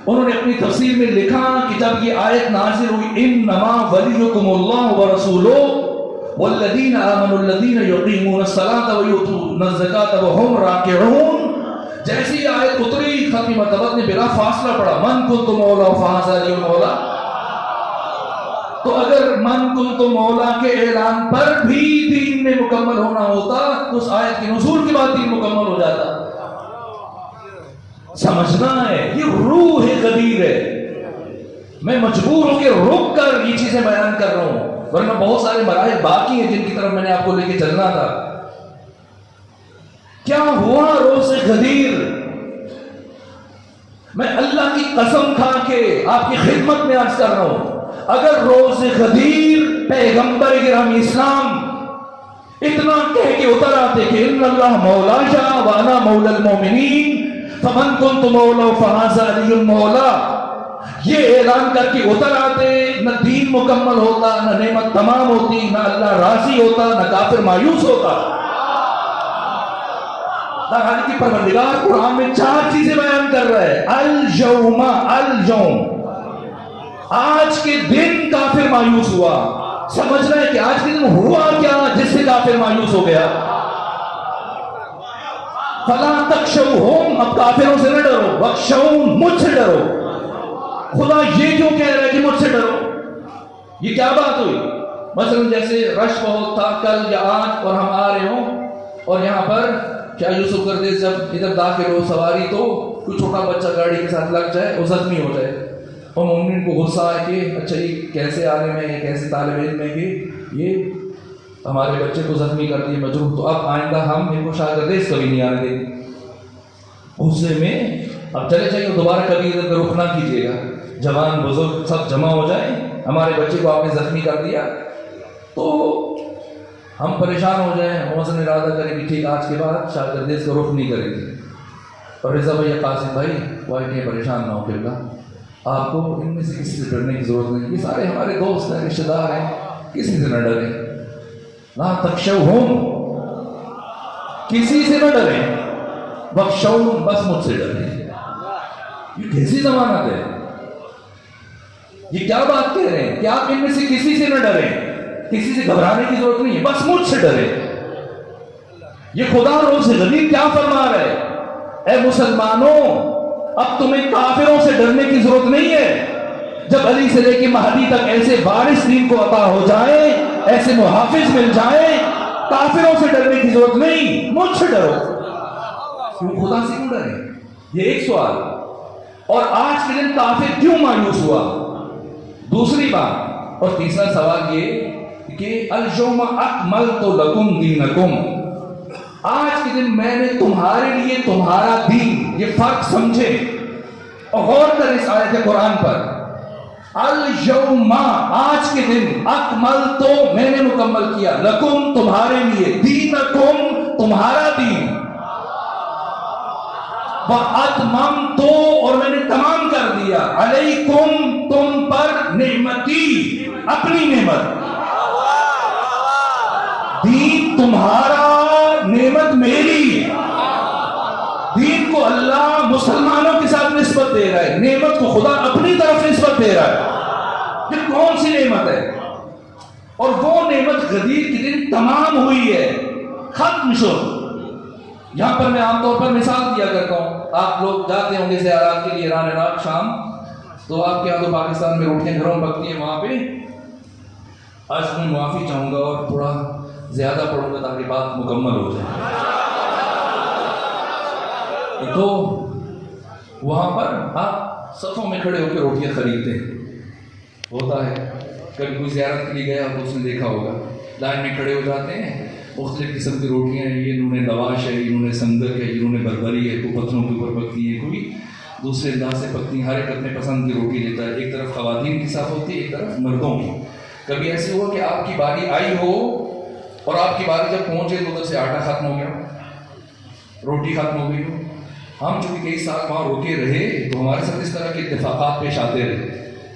انہوں نے اپنی تفسیر میں لکھا کہ جب یہ آیت نازل ہوئی انما ولیکم اللہ ورسولہ والذین آمنوا الذین یقیمون الصلاۃ ویؤتون الزکاۃ وہم راکعون، جیسی یہ آیت اتری ختم مرتبت نے بلا فاصلہ پڑھا من کنت مولا فہذا علی المولا. تو اگر من کنت مولا کے اعلان پر بھی دین میں مکمل ہونا ہوتا تو اس آیت کے نزول کے بعد دین مکمل ہو جاتا. سمجھنا ہے یہ روح غدیر ہے. میں مجبور ہوں کہ رک کر یہ چیزیں بیان کر رہا ہوں، ورنہ بہت سارے مراحل باقی ہیں جن کی طرف میں نے آپ کو لے کے چلنا تھا. کیا ہوا روز غدیر؟ میں اللہ کی قسم کھا کے آپ کی خدمت میں عرض کر رہا ہوں، اگر روز غدیر پیغمبر گرامی اسلام اتنا کہہ کے اتر آتے کہ ان اللہ مولا شاہ وانا مولا المومنین فمن کنت مولا فہذا علی المولا، یہ اعلان کر کے اتر آتے، نہ دین مکمل ہوتا، نہ نعمت تمام ہوتی، نہ اللہ راضی ہوتا، نہ کافر مایوس ہوتا. حالانکہ پروردگار قرآن میں 4 چیزیں بیان کر رہا ہے. الجوم آج کے دن کافر مایوس ہوا. سمجھ رہے ہیں کہ آج کے دن ہوا کیا جس سے کافر مایوس ہو گیا؟ فلا تخشوہم، اب کافروں سے نہ ڈرو، واخشون، مجھ سے ڈرو. خدا یہ کیوں کہہ رہا ہے کہ مجھ سے ڈرو؟ یہ کیا بات ہوئی؟ مثلا جیسے رش بہت تھا کل یا آج اور ہم آ رہے ہوں اور یہاں پر کیا یوسف گردیز جب ادھر داخل ہو سواری تو کوئی چھوٹا بچہ گاڑی کے ساتھ لگ جائے اور زخمی ہو جائے اور مومن کو غصہ ہے کہ اچھا یہ کیسے عالم ہے، یہ کیسے طالب علم ہے کہ یہ ہمارے بچے کو زخمی کر دیے مجروح، تو اب آئندہ ہم ان کو شاگردیز کبھی نہیں آنے دیں گے. غصے میں اب چلے جائیں دوبارہ کبھی ادھر کا رخ نہ کیجیے گا. جوان بزرگ سب جمع ہو جائیں، ہمارے بچے کو آپ نے زخمی کر دیا تو ہم پریشان ہو جائیں، موزن ارادہ کریں کہ ٹھیک آج کے بعد شاگردیز کا رخ نہیں کریں گے. اور رضا بھائی قاسم بھائی وائٹیں پریشان نہ ہو پھر آپ کو ان میں سے کسی سے ڈرنے کی ضرورت نہیں. یہ سارے ہمارے دوست ہیں، رشتے دار ہیں، کسی سے نہ ڈریں. لا تخشوہم، کسی سے نہ ڈریں. واخشون، بس مجھ سے ڈریں. یہ کیسی ضمانت ہے؟ یہ کیا بات کہہ رہے ہیں کہ آپ ان میں سے کسی سے نہ ڈریں، کسی سے گھبرانے کی ضرورت نہیں ہے، بس مجھ سے ڈریں. یہ خدا روز غدیر کیا فرما رہا ہے؟ اے مسلمانوں، اب تمہیں کافروں سے ڈرنے کی ضرورت نہیں ہے. جب علی سے لے کے مہدی تک ایسے وارث دین کو عطا ہو جائیں، ایسے محافظ مل جائیں، کافروں سے ڈرنے کی ضرورت نہیں، مجھ سے ڈرو. کیوں خدا سے کیوں ڈریں؟ یہ ایک سوال. اور آج کے دن کافر کیوں مایوس ہوا؟ دوسری بات. اور تیسرا سوال یہ کہ اليوم اکملت لکم دینکم، آج کے دن میں نے تمہارے لیے تمہارا دین، یہ فرق سمجھے اور غور کر اس آیت قرآن پر. اليوم، آج کے دن، اکملت، میں نے مکمل کیا، لکم، تمہارے لیے، دینکم، تمہارا دین، وَأَتْمَمْتُ، اور میں نے تمام کر دیا، علیکم، تم پر، نعمتی، اپنی نعمت. دین تمہارا، نعمت میری. دین کو اللہ مسلمانوں کے ساتھ نسبت دے رہا ہے، نعمت کو خدا اپنی طرف نسبت دے رہا ہے. یہ کون سی نعمت ہے؟ اور وہ نعمت غدیر کے دن تمام ہوئی ہے، ختم شد. یہاں پر میں عام طور پر مثال دیا کرتا ہوں. آپ لوگ جاتے ہوں گے زیارات کے لیے ایران عراق شام، تو آپ کے یہاں تو پاکستان میں روٹیاں گھروں میں پکتی ہیں، وہاں پہ آج میں معافی چاہوں گا اور تھوڑا زیادہ پڑھوں گا تاکہ بات مکمل ہو جائے. تو وہاں پر آپ صفوں میں کھڑے ہو کے روٹیاں خریدتے ہیں. ہوتا ہے کبھی کوئی زیارت کے لیے گیا تو اس نے دیکھا ہوگا، لائن میں کھڑے ہو جاتے ہیں، مختلف قسم کی روٹیاں ہیں، یہ نون لواش ہے، یہ نون سنگک ہے، یہ نون بربری ہے، کوئی پتھروں کے اوپر پکتی ہے، کوئی دوسرے انداز سے پکتی ہیں. ہر ایک اپنے پسند کی روٹی لیتا ہے. ایک طرف خواتین کی صف ہوتی ہے، ایک طرف مردوں کی. کبھی ایسے ہوا کہ آپ کی باری آئی ہو اور آپ کی باری جب پہنچے تو ادھر سے آٹا ختم ہو گیا، روٹی ختم ہو گئی ہو. ہم چونکہ کئی سال وہاں روکے رہے تو ہمارے ساتھ اس طرح کے اتفاقات پیش آتے رہے.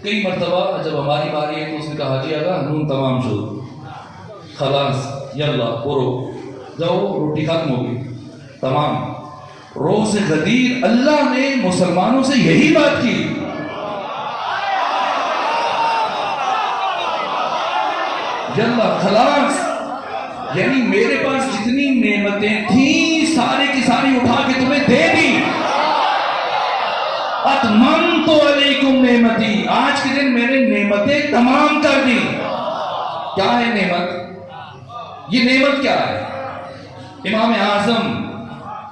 کئی مرتبہ جب ہماری باری ہے تو اس نے کہا حاجی آگا نون تمام شد خلاص یلا پرو جاؤ، روٹی ختم ہو گئی تمام. روز غدیر اللہ نے مسلمانوں سے یہی بات کی. یلا خلاص، یعنی میرے پاس جتنی نعمتیں تھیں سارے کی ساری اٹھا کے تمہیں دے دی. اتممت علیکم نعمتی، آج کے دن میں نے نعمتیں تمام کر دی. کیا ہے نعمت؟ یہ نعمت کیا ہے؟ امام اعظم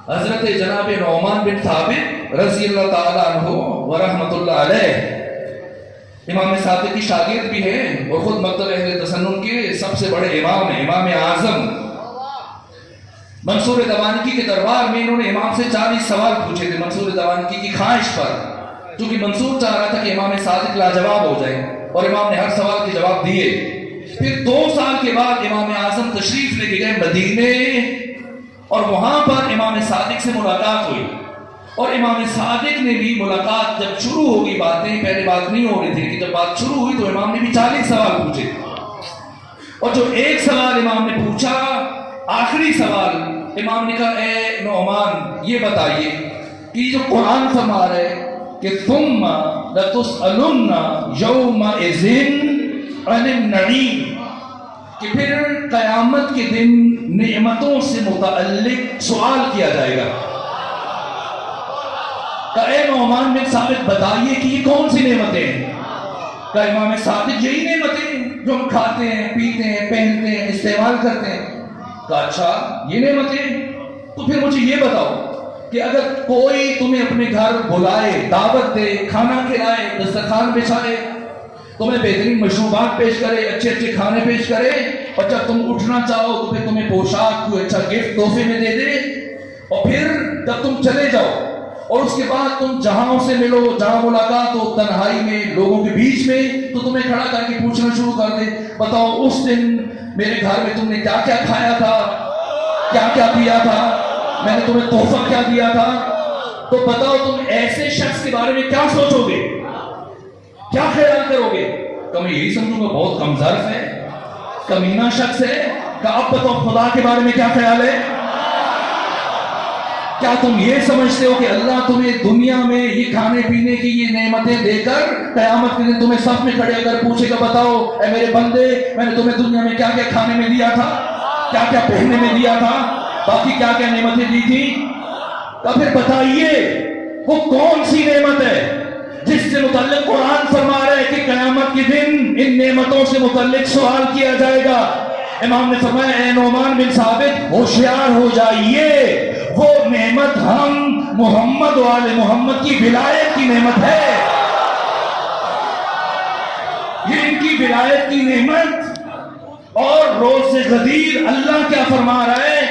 حضرت جناب نعمان بن ثابت رضی اللہ تعالیٰ عنہ ورحمۃ اللہ علیہ، امام صادق کی شاگرد بھی ہیں اور خود مکتب اہل تسنن کے سب سے بڑے امام ہیں. امام اعظم منصور دوانکی کے دربار میں انہوں نے امام سے 40 سوال پوچھے تھے منصور دوانکی کی خواہش پر، کیونکہ منصور چاہ رہا تھا کہ امام صادق لاجواب ہو جائے، اور امام نے ہر سوال کے جواب دیے. پھر 2 سال کے بعد امام اعظم تشریف لے کے گئے مدینے، اور وہاں پر امام صادق سے ملاقات ہوئی. اور امام صادق نے بھی ملاقات جب شروع ہوگی باتیں، پہلے بات نہیں ہو رہی تھی کہ جب بات شروع ہوئی تو امام نے بھی 40 سوال پوچھے. اور جو ایک سوال امام نے پوچھا، آخری سوال، امام نے کہا اے نعمان یہ بتائیے کہ جو قرآن فرما رہے کہ ثم لتسألن یومئذ عن النعیم، کہ پھر قیامت کے دن نعمتوں سے متعلق سوال کیا جائے گا. کہ اے نعمان بن ثابت بتائیے کہ یہ کون سی نعمتیں ہیں؟ کہ امام صادق یہی نعمتیں جو ہم کھاتے ہیں، پیتے ہیں، پہنتے ہیں، استعمال کرتے ہیں. کہا اچھا یہ نعمتیں، تو پھر مجھے یہ بتاؤ کہ اگر کوئی تمہیں اپنے گھر بلائے، دعوت دے، کھانا کھلائے، دسترخوان بچھائے، تمہیں بہترین مشروبات پیش کرے، اچھے اچھے کھانے پیش کرے، اور جب تم اٹھنا چاہو تو پھر تمہیں پوشاک کوئی اچھا گفٹ تحفے میں دے دے، اور پھر جب تم چلے جاؤ اور اس کے بعد تم جہاں سے ملو، جہاں ملاقات ہو تنہائی میں لوگوں کے بیچ میں، تو تمہیں کھڑا کر کے پوچھنا شروع کر دے بتاؤ اس دن میرے گھر میں تم نے کیا کیا کھایا تھا، کیا کیا پیا تھا، میں نے تمہیں تحفہ کیا دیا تھا. تو بتاؤ تم ایسے شخص کے بارے میں کیا سوچو گے، کیا خیال کرو گے؟ کہ میں یہی سمجھوں گا بہت کم ظرف ہے، کمینہ شخص ہے. کہ اب بتاؤ خدا کے بارے میں کیا خیال ہے؟ کیا تم یہ سمجھتے ہو کہ اللہ تمہیں دنیا میں یہ کھانے پینے کی یہ نعمتیں دے کر قیامت کے دن تمہیں صف میں کھڑے اگر پوچھے گا بتاؤ اے میرے بندے میں نے تمہیں دنیا میں کیا کیا کھانے میں دیا تھا، کیا کیا پہننے میں دیا تھا، باقی کیا کیا نعمتیں دی تھی؟ تو پھر بتائیے وہ کون سی نعمت ہے جس سے متعلق قرآن فرما رہا ہے کہ قیامت کے دن ان نعمتوں سے متعلق سوال کیا جائے گا. امام نے فرمایا اے نعمان بن ثابت ہوشیار ہو جائیے، وہ نعمت ہم محمد و آل محمد کی ولایت کی نعمت ہے. یہ ان کی ولایت کی نعمت. اور روز غدیر اللہ کیا فرما رہا ہے؟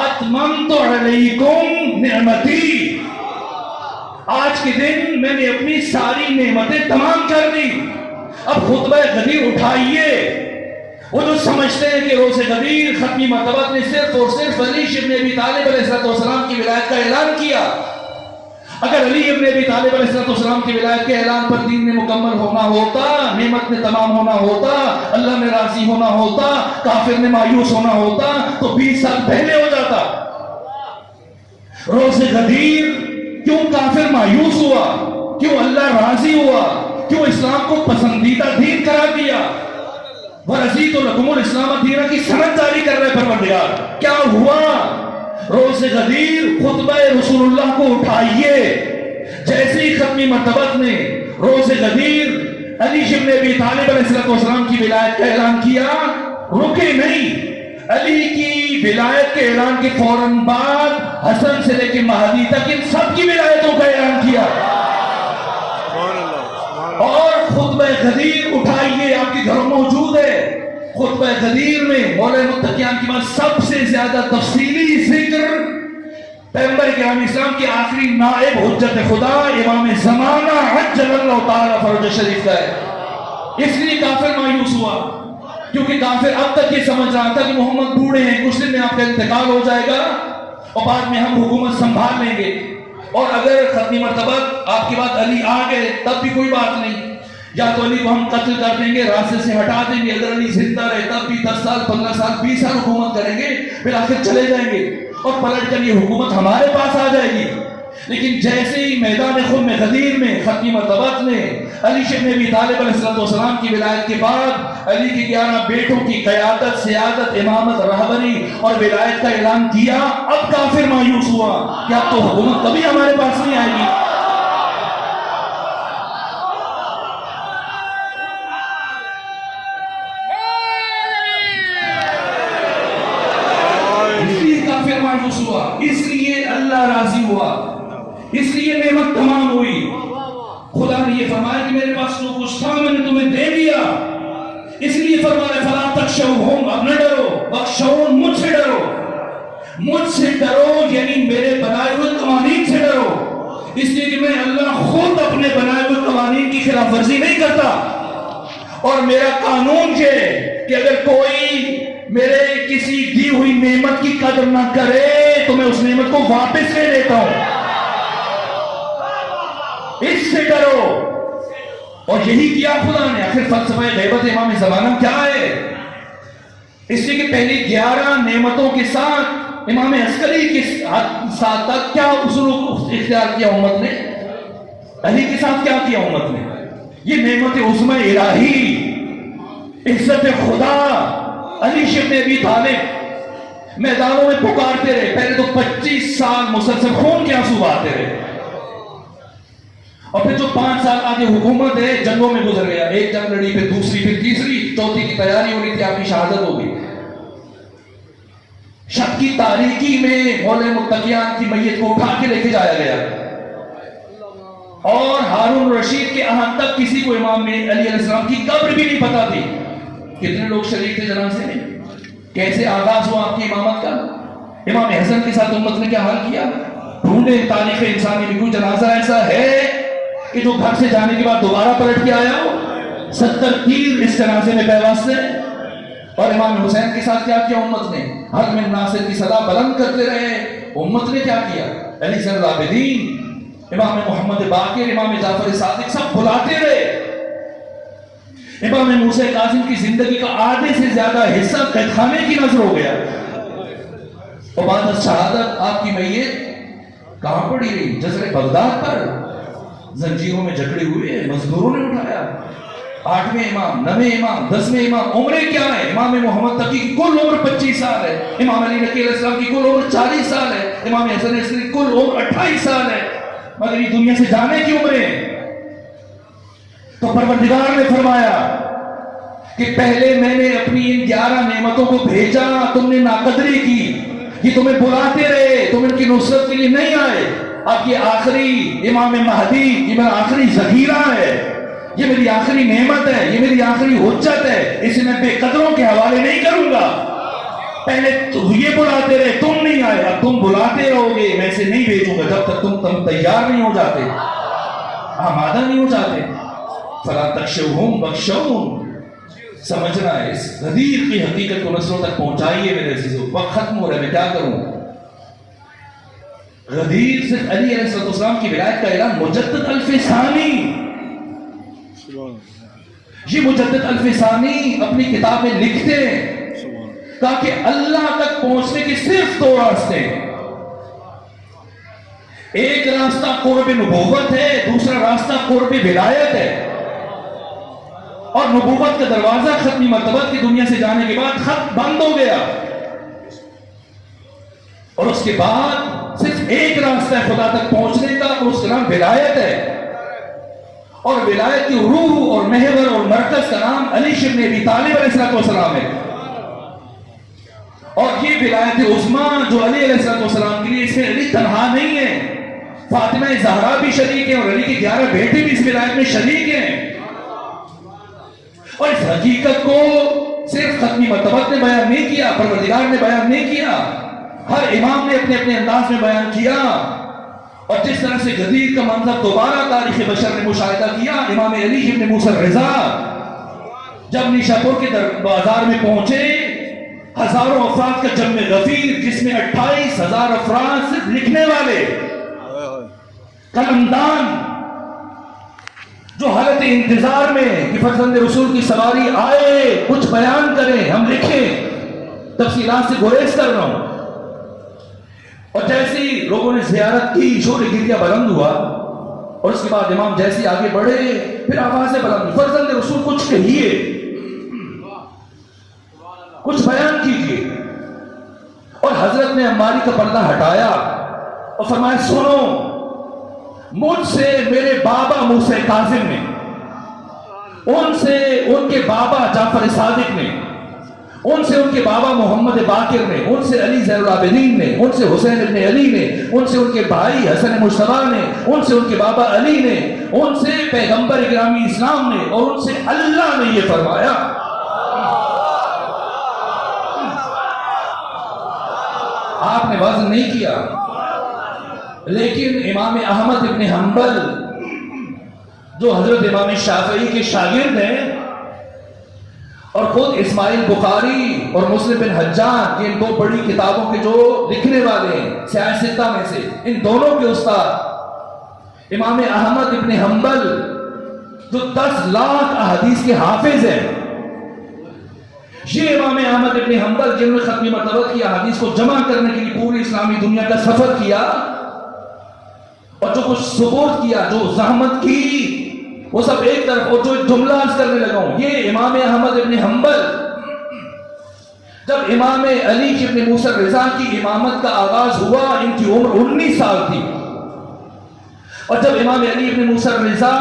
اتممت علیکم نعمتی، آج کے دن میں نے اپنی ساری نعمتیں تمام کر دی. اب خطبہ غدیر اٹھائیے. وہ جو سمجھتے ہیں کہ روز غدیر ختمی مرتبہ نے صرف اور صرف علی ابن ابی طالب علیہ السلام کی ولایت کا اعلان کیا. اگر علی ابن ابی طالب علیہ السلام کی ولایت کے اعلان پر دین نے مکمل ہونا ہوتا، نعمت نے تمام ہونا ہوتا، اللہ نے راضی ہونا ہوتا، کافر نے مایوس ہونا ہوتا، تو 20 سال پہلے ہو جاتا. روز غدیر کیوں کافر مایوس ہوا، کیوں اللہ راضی ہوا، کیوں اسلام کو پسندیدہ دین قرار دیا؟ وَرَضِيتُ لَكُمُ الْإِسْلَامَ دِينًا کی سند جاری کر رہے پروردگار. کیا ہوا؟ روز غدیر خطبہ رسول اللہ کو اٹھائیے. جیسے ہی ختمی مرتبہ نے روز غدیر علی ابن ابی طالب علیہ السلام کی ولایت کا اعلان کیا، رکے نہیں. علی کی ولایت کے اعلان کے فوراً بعد حسن سے لے کے مہدی تک ان سب کی ولایتوں کا اعلان کیا. اور خطبہ غدیر اٹھائیے، آپ کے گھروں موجود ہے. خطبہ غدیر میں مولانا متقیان کی بات سب سے زیادہ تفصیلی ذکر پیغمبر کرام اسلام کے آخری نائب حجت خدا امام زمانہ عجل اللہ تعالی فرج شریف کا ہے. اس لیے کافر مایوس ہوا. کیونکہ کافر اب تک یہ سمجھ رہا تھا کہ محمد بوڑھے ہیں، کچھ دن میں آپ کا انتقال ہو جائے گا اور بعد میں ہم حکومت سنبھال لیں گے، اور اگر ختمی مرتبہ آپ کے بعد علی آ گئے تب بھی کوئی بات نہیں، یا تو علی کو ہم قتل کر دیں گے، راستے سے ہٹا دیں گے، اگر علی زندہ رہے تب بھی 10 سال 15 سال 20 سال حکومت کریں گے، پھر آخر چلے جائیں گے اور پلٹ کر یہ حکومت ہمارے پاس آ جائے گی۔ لیکن جیسے ہی میدان خم غدیر میں ختمی مرتبہ نے علی ابن ابی طالب علیہ السلام کی ولایت کے بعد علی کے 11 بیٹوں کی قیادت، سیادت، امامت، رہبری اور ولایت کا اعلان کیا، اب کافر مایوس ہوا کہ اب تو حکومت کبھی ہمارے پاس نہیں آئے گی۔ اس لیے کافر مایوس ہوا، اس لیے اللہ راضی ہوا، اس لیے نعمت تمام ہوئی۔ خدا نے یہ فرمایا کہ میرے پاس جو کچھ تھا میں نے تمہیں دے دیا، اس لیے فرمایا فلا تخشوہم، اب نہ ڈرو، واخشون، مجھ سے ڈرو، مجھ سے ڈرو یعنی میرے بنائے ہوئے قوانین سے ڈرو، اس لیے کہ میں اللہ خود اپنے بنائے ہوئے قوانین کی خلاف ورزی نہیں کرتا، اور میرا قانون یہ ہے کہ اگر کوئی میرے کسی دی ہوئی نعمت کی قدر نہ کرے تو میں اس نعمت کو واپس لے لیتا ہوں، اس سے ڈرو۔ اور یہی کیا خدا نے۔ آخر فلسفہ غیبت امام زمانہ کیا ہے؟ اس لیے کہ پہلی 11 نعمتوں کے ساتھ امام عسکری کے ساتھ تک کیا اصول اختیار کیا امت نے؟ علی کے ساتھ کیا کیا امت نے؟ یہ نعمت عظمی الہی، عزت خدا، علی ابن ابی طالب میدانوں میں پکارتے رہے، پہلے تو 25 سال مسلسل خون کے آنسو بہاتے رہے، اور پھر جو 5 سال آگے حکومت ہے جنگوں میں گزر گیا، ایک جنگ لڑی، پھر دوسری، پھر تیسری، چوتھی کی تیاری ہو رہی تھی، آپ کی شہادت ہوگی۔ شب کی تاریکی میں مولا متقیان کی میت کو اٹھا کے لے کے جایا گیا، اور ہارون رشید کے آہن تک کسی کو امام علی علیہ السلام کی قبر بھی نہیں پتا تھی۔ کتنے لوگ شریک تھے جنازے میں؟ کیسے آغاز ہوا آپ کی امامت کا؟ امام حسن کے ساتھ امت نے کیا حال کیا؟ ڈھونڈے تاریخ انسانی میں کوئی جنازہ ایسا ہے کہ جو گھر سے جانے کے بعد دوبارہ پلٹ کے آیا ہو؟ 70 تیر اس جنازے میں پیوست ہیں۔ اور امام حسین کے ساتھ کیا کیا امت نے؟ حق میں ناصر کی صدا بلند کرتے رہے۔ امت نے کیا کیا؟ علی زین العابدین، امام محمد باقر، امام جعفر صادق سب بلاتے رہے۔ امام موسیٰ کاظم کی زندگی کا آدھے سے زیادہ حصہ قید خانے کی نظر ہو گیا، اور بعد از شہادت آپ کی میت کہاں پڑی رہی؟ جزر بغداد پر، زنجیروں میں جکڑے ہوئے مزدوروں نے اٹھایا۔ 8ویں امام، 9ویں امام، 10ویں امام، عمریں کیا ہے؟ امام محمد تقی کی کل عمر 25 سال ہے، امام علی نقی علیہ السلام کی کل عمر 40 سال ہے، امام حسن علیہ کی کل عمر 28 سال ہے، مگر یہ دنیا سے جانے کی عمریں۔ تو پروردگار نے فرمایا کہ پہلے میں نے اپنی ان 11 نعمتوں کو بھیجا، تم نے ناقدری کی، یہ تمہیں بلاتے رہے، تم ان کی نصرت کے لیے نہیں آئے۔ اب یہ آخری امام مہدی، یہ میرا آخری ذخیرہ ہے، یہ میری آخری نعمت ہے، یہ میری آخری حجت ہے، اسے میں بے قدروں کے حوالے نہیں کروں گا۔ پہلے یہ بلاتے رہے، تم نہیں آئے، اب تم بلاتے رہو گے، میں اسے نہیں بھیجوں گا جب تک تم تیار نہیں ہو جاتے، آمادہ نہیں ہو جاتے۔ فلا تخشوہم واخشون، سمجھنا ہے اس غدیر کی حقیقت کو نسلوں تک پہنچائیے میرے عزیزو۔ وقت ختم ہو رہا ہے، میں کیا کروں؟ غدیر صرف علی علیہ السلام کی ولایت کا اعلان مجدد الف ثانی، یہ مجدد الف ثانی اپنی کتاب میں لکھتے ہیں، کہا کہ اللہ تک پہنچنے کے صرف 2 راستے ہیں، ایک راستہ قرب نبوت ہے، دوسرا راستہ قرب ولایت ہے۔ اور نبوت کا دروازہ ختمی مرتبہ کی دنیا سے جانے کے بعد خط بند ہو گیا، اور اس کے بعد صرف ایک راستہ ہے خدا تک پہنچنے کا، اور اس کا نام ولایت ہے، اور ولایت کی روح اور محور اور مرکز کا نام علی ابن ابی طالب علیہ السلام ہے۔ اور یہ ولایت عظمی جو علی علیہ السلام کے لیے، اس میں علی تنہا نہیں ہے، فاطمہ زہرا بھی شریک ہے، اور علی کے 11 بیٹے بھی اس ولایت میں شریک ہیں۔ اور اس حقیقت کو صرف ختمی مرتبہ نے بیان نہیں کیا، پروردگار نے بیان نہیں کیا، ہر امام نے اپنے اپنے انداز میں بیان کیا۔ اور جس طرح سے غدیر کا منظر دوبارہ تاریخ بشر نے مشاہدہ کیا، امام علی ابن موسیٰ الرضا جب نیشاپور کے بازار میں پہنچے، ہزاروں افراد کا جم غفیر، جس میں 28,000 افراد صرف لکھنے والے، قلمدان، جو حالت انتظار میں کہ فرزند رسول کی سواری آئے، کچھ بیان کریں، ہم لکھیں، تفصیلات سے گریز کر رہا ہوں۔ اور جیسے ہی لوگوں نے زیارت کی، شور گریا بلند ہوا، اور اس کے بعد امام جیسے آگے بڑھے، پھر آوازیں بلند ہوئی، فرزند رسول کچھ کہیے، کچھ بیان کیجیے۔ اور حضرت نے عماری کا پردہ ہٹایا اور فرمایا سنو، مجھ سے میرے بابا موسیٰ کاظم نے، ان سے ان کے بابا جعفر صادق نے، ان سے ان کے بابا محمد باقر نے، ان سے علی زین العابدین نے، ان سے حسین ابن علی نے، ان سے ان کے بھائی حسن مجتبیٰ نے، ان سے ان کے بابا علی نے، ان سے پیغمبر گرامی اسلام نے، اور ان سے اللہ نے یہ فرمایا۔ آپ نے وزن نہیں کیا، لیکن امام احمد ابن حنبل جو حضرت امام شافعی کے شاگرد ہیں، اور خود اسماعیل بخاری اور مسلم بن حجاج، یہ ان دو بڑی کتابوں کے جو لکھنے والے ہیں سیاہ ستہ میں سے، ان دونوں کے استاد امام احمد ابن حنبل جو 10 لاکھ احادیث کے حافظ ہیں، یہ امام احمد ابن حنبل جنہوں نے ختمی مرتبہ کی احادیث کو جمع کرنے کے لیے پوری اسلامی دنیا کا سفر کیا، اور جو کچھ ثبوت کیا، جو زحمت کی، وہ سب ایک طرف، اور جو جملہ عرض کرنے لگا ہوں، یہ امام احمد ابن حنبل جب امام علی ابن موسیٰ رضا کی امامت کا آغاز ہوا، ان کی عمر 19 سال تھی، اور جب امام علی ابن موسیٰ رضا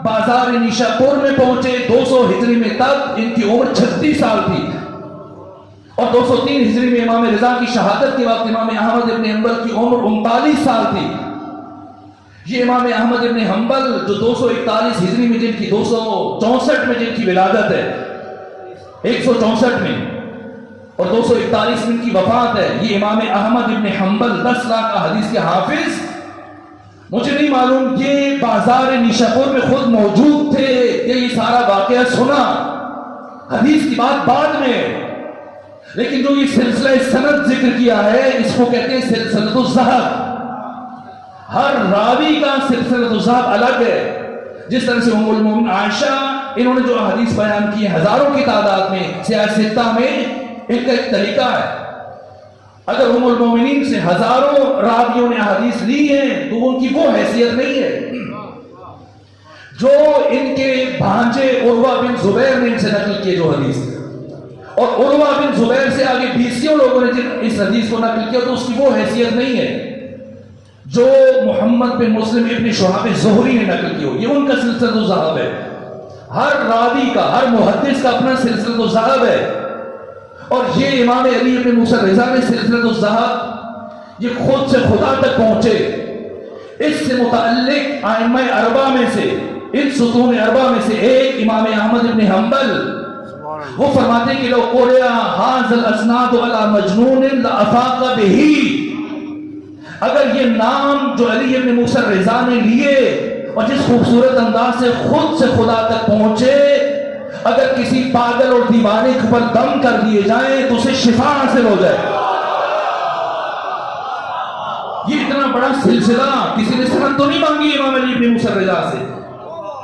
بازار نیشاپور میں پہنچے 200 ہجری میں، تب ان کی عمر 36 سال تھی، اور 203 ہجری میں امام رضا کی شہادت کے وقت امام احمد ابن حنبل کی عمر 39 سال تھی۔ یہ امام احمد ابن حنبل جو 241 ہجری میں، جن کی 264 میں جن کی ولادت ہے، 164 میں، اور 241 میں ان کی وفات ہے، یہ امام احمد ابن حنبل 10 لاکھ احادیث کے حافظ، مجھے نہیں معلوم یہ بازار نیشاپور میں خود موجود تھے کہ یہ سارا واقعہ سنا، حدیث کی بات بعد میں، لیکن جو یہ سلسلہ سند ذکر کیا ہے، اس کو کہتے ہیں سلسلۃ الذہب۔ ہر راوی کا سلسلۃ الذہب الگ ہے، جس طرح سے ام المومنین عائشہ، انہوں نے جو حدیث بیان کی ہزاروں کی تعداد میں سیاہ ستہ میں، ان کا ایک طریقہ ہے، اگر ام المومنین سے ہزاروں راویوں نے حدیث لی ہیں تو ان کی وہ حیثیت نہیں ہے جو ان کے بھانجے عروہ بن زبیر نے ان سے نقل کیے جو حدیث، اور عروہ بن زبیر سے آگے 20 لوگوں نے جن اس حدیث کو نقل کیا، تو اس کی وہ حیثیت نہیں ہے جو محمد بن مسلم ابن شہاب زہری نے نقل کی ہو، یہ ان کا سلسلۃ الذہب ہے۔ ہر راوی کا، ہر محدث کا اپنا سلسلۃ الذہب ہے، اور یہ امام علی ابن موسیٰ رضا نے سلسلۃ الذہب یہ خود سے خدا تک پہنچے۔ اس سے متعلق ائمہ اربعہ میں سے، ان ستون اربعہ میں سے ایک امام احمد ابن حنبل، وہ فرماتے ہیں کہ لو قرئ ھذا الاسناد علی مجنون لافاق بہ، اگر یہ نام جو علی ابن موسیٰ رضا نے لیے اور جس خوبصورت انداز سے خود سے خدا تک پہنچے، اگر کسی پاگل اور دیوانے کے اوپر دم کر دیے جائیں تو اسے شفا حاصل ہو جائے۔ یہ اتنا بڑا سلسلہ کسی نے سند تو نہیں مانگی امام علی ابن موسیٰ رضا سے۔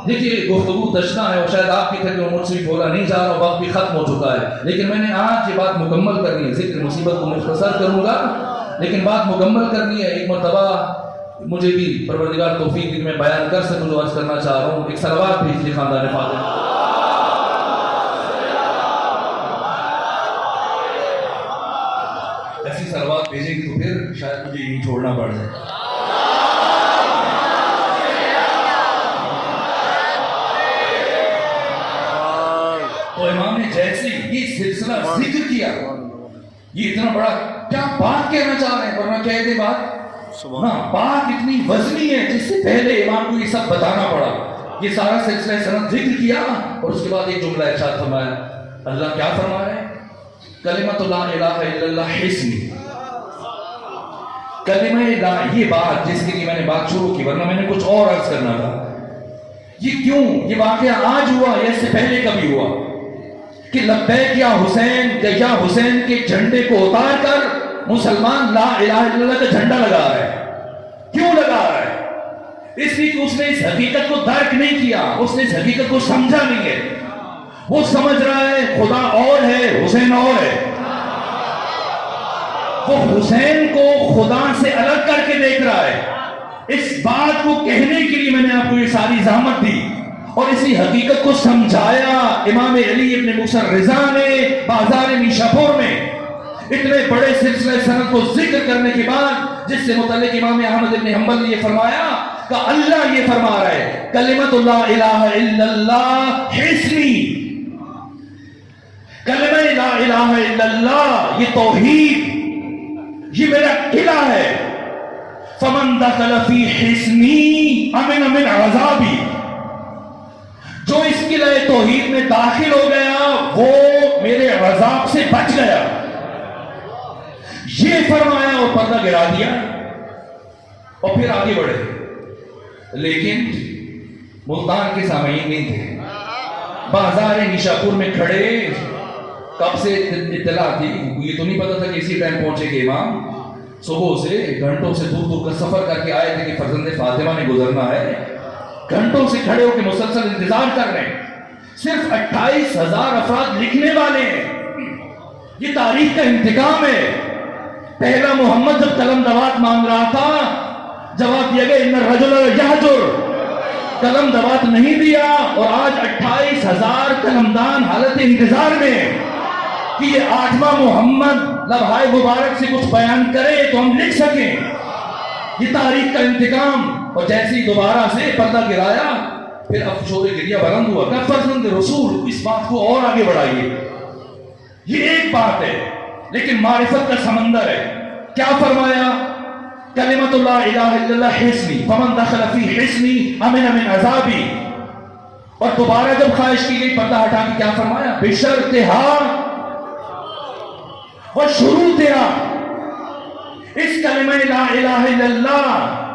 دیکھیے گفتگو دشنا ہے، اور شاید آپ کی طرح مجھ سے بھی بولا نہیں جا رہا، وقت بھی ختم ہو چکا ہے، لیکن میں نے آج یہ بات مکمل کرنی ہے، ذکر مصیبت کو مختصر کروں گا لیکن بات مکمل کرنی ہے۔ ایک مرتبہ مجھے بھی پروردگار توفیق دی میں بیان کر سکوں جو عرض کرنا چاہ رہا ہوں۔ ایک صلوات بھیجیے خاندان فاطمہ۔ ایسی صلوات بھیجے گی تو پھر شاید مجھے یہیں چھوڑنا پڑ جائے۔ تو امام نے جیسے یہ سلسلہ ذکر کیا، یہ اتنا بڑا کیا بات کہنا چاہ رہے ہیں، ورنہ کہہ دے بات بات اتنی وزنی ہے جس سے پہلے امام کو یہ سب بتانا پڑا۔ یہ سارا سلسلہ سند ذکر کیا اور اس کے بعد ایک جملہ ارشاد فرمایا۔ اللہ کیا فرما رہے ہیں؟ کلمۃ لا الہ الا اللہ حسنی، کلمہ لا، یہ بات جس کے لیے میں نے بات شروع کی، ورنہ میں نے کچھ اور عرض کرنا تھا۔ یہ کیوں، یہ واقعہ آج ہوا یا اس سے پہلے کبھی ہوا؟ کہ لبیک یا حسین یا حسین کے جھنڈے کو اتار کر مسلمان لا الہ الا اللہ کا جھنڈا لگا رہا ہے؟ کیوں لگا رہا ہے؟ اس لیے کہ اس نے اس حقیقت کو درک نہیں کیا، اس نے اس حقیقت کو سمجھا نہیں ہے۔ وہ سمجھ رہا ہے خدا اور ہے، حسین اور ہے۔ وہ حسین کو خدا سے الگ کر کے دیکھ رہا ہے۔ اس بات کو کہنے کے لیے میں نے آپ کو یہ ساری زحمت دی اور اسی حقیقت کو سمجھایا۔ امام علی ابن موسیٰ رضا نے بازار نیشاپور میں اتنے بڑے سلسلہ سند کو ذکر کرنے کے بعد، جس سے متعلق امام احمد ابن حنبل نے یہ فرمایا کہ اللہ یہ فرما رہا ہے کلمۃ لا الہ الا اللہ حسنی، کلمہ لا الہ الا اللہ یہ توحید، یہ میرا قلعہ ہے۔ فمن دخل فی حسنی امن من عذابی، جو اس قلعہ توحید میں داخل ہو گیا وہ میرے عذاب سے بچ گیا، یہ فرمایا اور پردہ گرا دیا اور پھر آگے بڑھے۔ لیکن ملتان کے سامعین نہیں تھے، بازار نیشاپور میں کھڑے، کب سے اطلاع تھی، یہ تو نہیں پتا تھا کہ اسی ٹائم پہنچے گے امام، صبح سے گھنٹوں سے دور دور کا سفر کر کے آئے تھے کہ فرزند فاطمہ نے گزرنا ہے، گھنٹوں سے کھڑے ہو کے مسلسل انتظار کر رہے ہیں۔ صرف 28,000 افراد لکھنے والے ہیں، یہ تاریخ کا انتقام ہے۔ پہلا محمد جب قلم دوات مانگ رہا تھا، جواب دیا گیا ان الرجل یہجر، قلم دوات نہیں دیا، اور آج 28,000 قلمدان حالت انتظار میں کہ یہ 8واں محمد لبہائے مبارک سے کچھ بیان کرے تو ہم لکھ سکیں۔ یہ تاریخ کا انتقام۔ اور جیسے ہی دوبارہ سے پردہ گرایا پھر اب شور گریہ بلند ہوا کہ فرزند رسول اس بات کو اور آگے بڑھائیے۔ یہ ایک بات ہے لیکن معرفت کا سمندر ہے۔ کیا فرمایا؟ کلمۃ لا الہ الا اللہ حسنی فمن دخل فی حسنی امن من عذابی۔ اور دوبارہ جب خواہش کی گئی پردہ ہٹا کے کیا فرمایا؟ بشرطہا وشروطہا، اس کلمہ لا الہ الا اللہ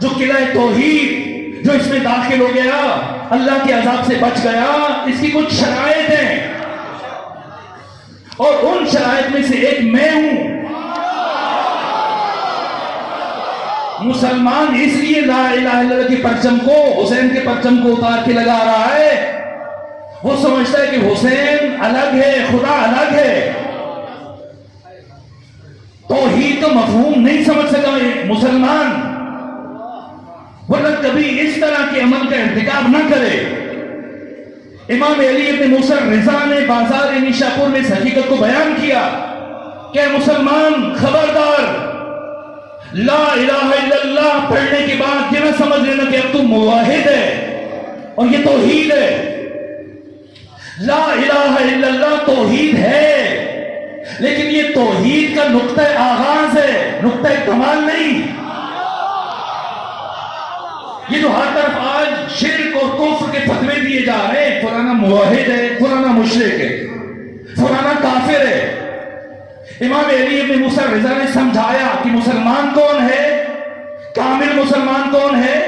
جو قلعہ توحید جو اس میں داخل ہو گیا اللہ کے عذاب سے بچ گیا، اس کی کچھ شرائط ہیں اور ان شرائط میں سے ایک میں ہوں۔ مسلمان اس لیے لا الہ الا اللہ کے پرچم کو، حسین کے پرچم کو اتار کے لگا رہا ہے، وہ سمجھتا ہے کہ حسین الگ ہے، خدا الگ ہے، توحید کا مفہوم نہیں سمجھ سکا مسلمان، ورنہ کبھی اس طرح کے عمل کا ارتکاب نہ کرے۔ امام علی ابن موسیٰ رضا نے بازار نیشاپور میں اس حقیقت کو بیان کیا کہ مسلمان خبردار، لا الہ الا اللہ پڑھنے کے بعد یہ نہ سمجھ لینا کہ اب تم موحد ہے اور یہ توحید ہے۔ لا الہ الا اللہ توحید ہے لیکن یہ توحید کا نقطہ آغاز ہے، نقطہ کمال نہیں۔ یہ جو ہر طرف آج شرک اور کفر کے فتوے دیے جا رہے ہیں، فلانا موحد ہے، فلانا مشرک ہے، فلانا کافر ہے، امام علی ابن موسیٰ رضا نے سمجھایا کہ مسلمان کون ہے، کامل مسلمان کون ہے،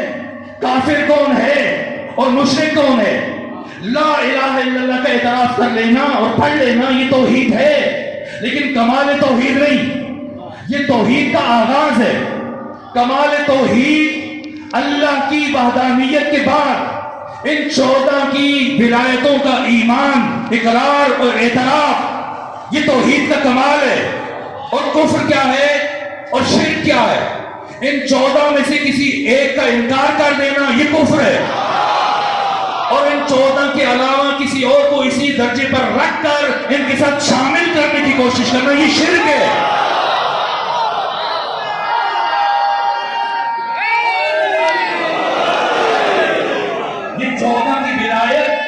کافر کون ہے اور مشرک کون ہے۔ لا الہ الا اللہ کا اعتراف کر لینا اور پڑھ لینا یہ توحید ہے لیکن کمال توحید نہیں، یہ توحید کا آغاز ہے۔ کمال توحید اللہ کی وحدانیت کے بعد ان 14 کی ولایتوں کا ایمان، اقرار اور اعتراف، یہ توحید کا کمال ہے۔ اور کفر کیا ہے اور شرک کیا ہے؟ ان 14 میں سے کسی ایک کا انکار کر دینا یہ کفر ہے، اور ان 14 کے علاوہ کسی اور کو اسی درجے پر رکھ کر ان کے ساتھ شامل کرنے کی کوشش کرنا یہ شرک ہے۔ یہ 14 کی ولایت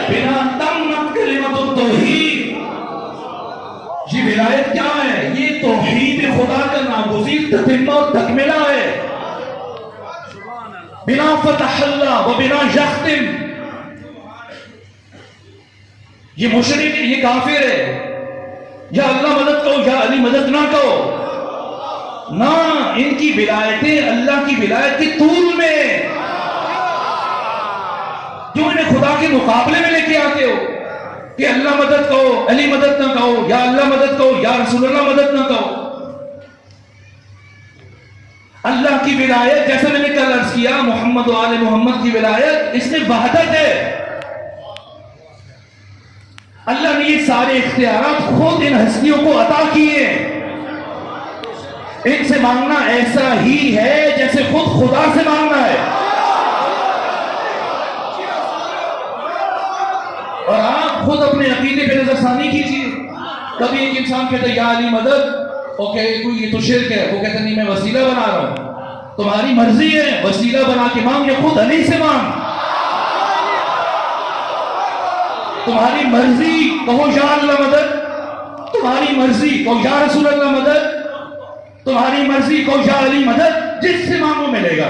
بنا تمت کلمت التوحید، یہ ولایت کیا ہے؟ یہ توحید خدا کا ناگزیر تتمہ اور تکملہ ہے۔ بنا فتح اللہ و بنا یختم، یہ مشرک، یہ کافر ہے، یا اللہ مدد کہو یا علی مدد نہ کہو، نہ، ان کی ولایتیں اللہ کی ولایت کے طول میں، جو انہیں خدا کے مقابلے میں لے کے آتے ہو کہ اللہ مدد کہو، علی مدد نہ کہو، یا اللہ مدد کہو، یا رسول اللہ مدد نہ کہو. اللہ کی ولایت، جیسے میں نے کل عرض کیا، محمد و آل محمد کی ولایت، اس میں وحدت ہے. اللہ نے یہ سارے اختیارات خود ان ہستیوں کو عطا کیے. ان سے مانگنا ایسا ہی ہے جیسے خود خدا سے مانگنا ہے. اور آپ خود اپنے عقیدے پہ نظر ثانی کیجیے. کبھی ایک انسان کہتا ہے یا علی مدد، اوکے کوئی یہ تو شرک ہے. وہ کہتا نہیں میں وسیلہ بنا رہا ہوں. تمہاری مرضی ہے، وسیلہ بنا کے مانگ یا خود علی سے مانگ. تمہاری مرضی کہو یا اللہ مدد، تمہاری مرضی کہو یا رسول اللہ مدد، تمہاری مرضی کہو یا علی مدد، جس سے مانگو ملے گا.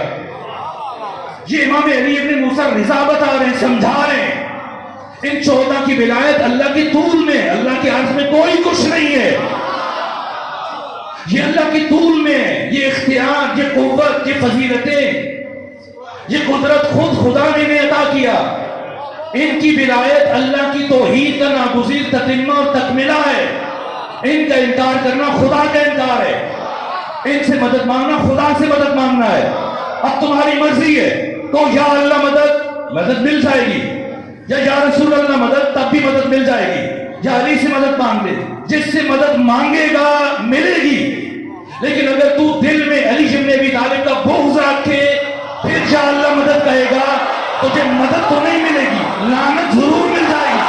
یہ امام علی ابن موسیٰ رضا بتا رہے ہیں، سمجھا رہے ہیں. ان 14 کی ولایت اللہ کے طول میں، اللہ کے عرض میں کوئی کچھ نہیں ہے. یہ اللہ کے طول میں، یہ اختیار، یہ قوت، یہ فضیلتیں، یہ قدرت خود خدا نے انہیں عطا کیا. ان کی ولایت اللہ کی توحید کا ناگزیر تتمہ اور تکملہ ہے. ان کا انکار کرنا خدا کا انکار ہے. ان سے مدد مانگنا خدا سے مدد مانگنا ہے. اب تمہاری مرضی ہے تو یا اللہ مدد، مدد مل جائے گی، یا رسول اللہ مدد، تب بھی مدد مل جائے گی. یا علی سے مدد مانگ لے، جس سے مدد مانگے گا ملے گی. لیکن اگر تو دل میں علی بن ابی طالب کا بغض رکھے پھر یا اللہ مدد کہے گا، تجھے مدد تو نہیں ملے گی، لعنت ضرور مل جائے گی.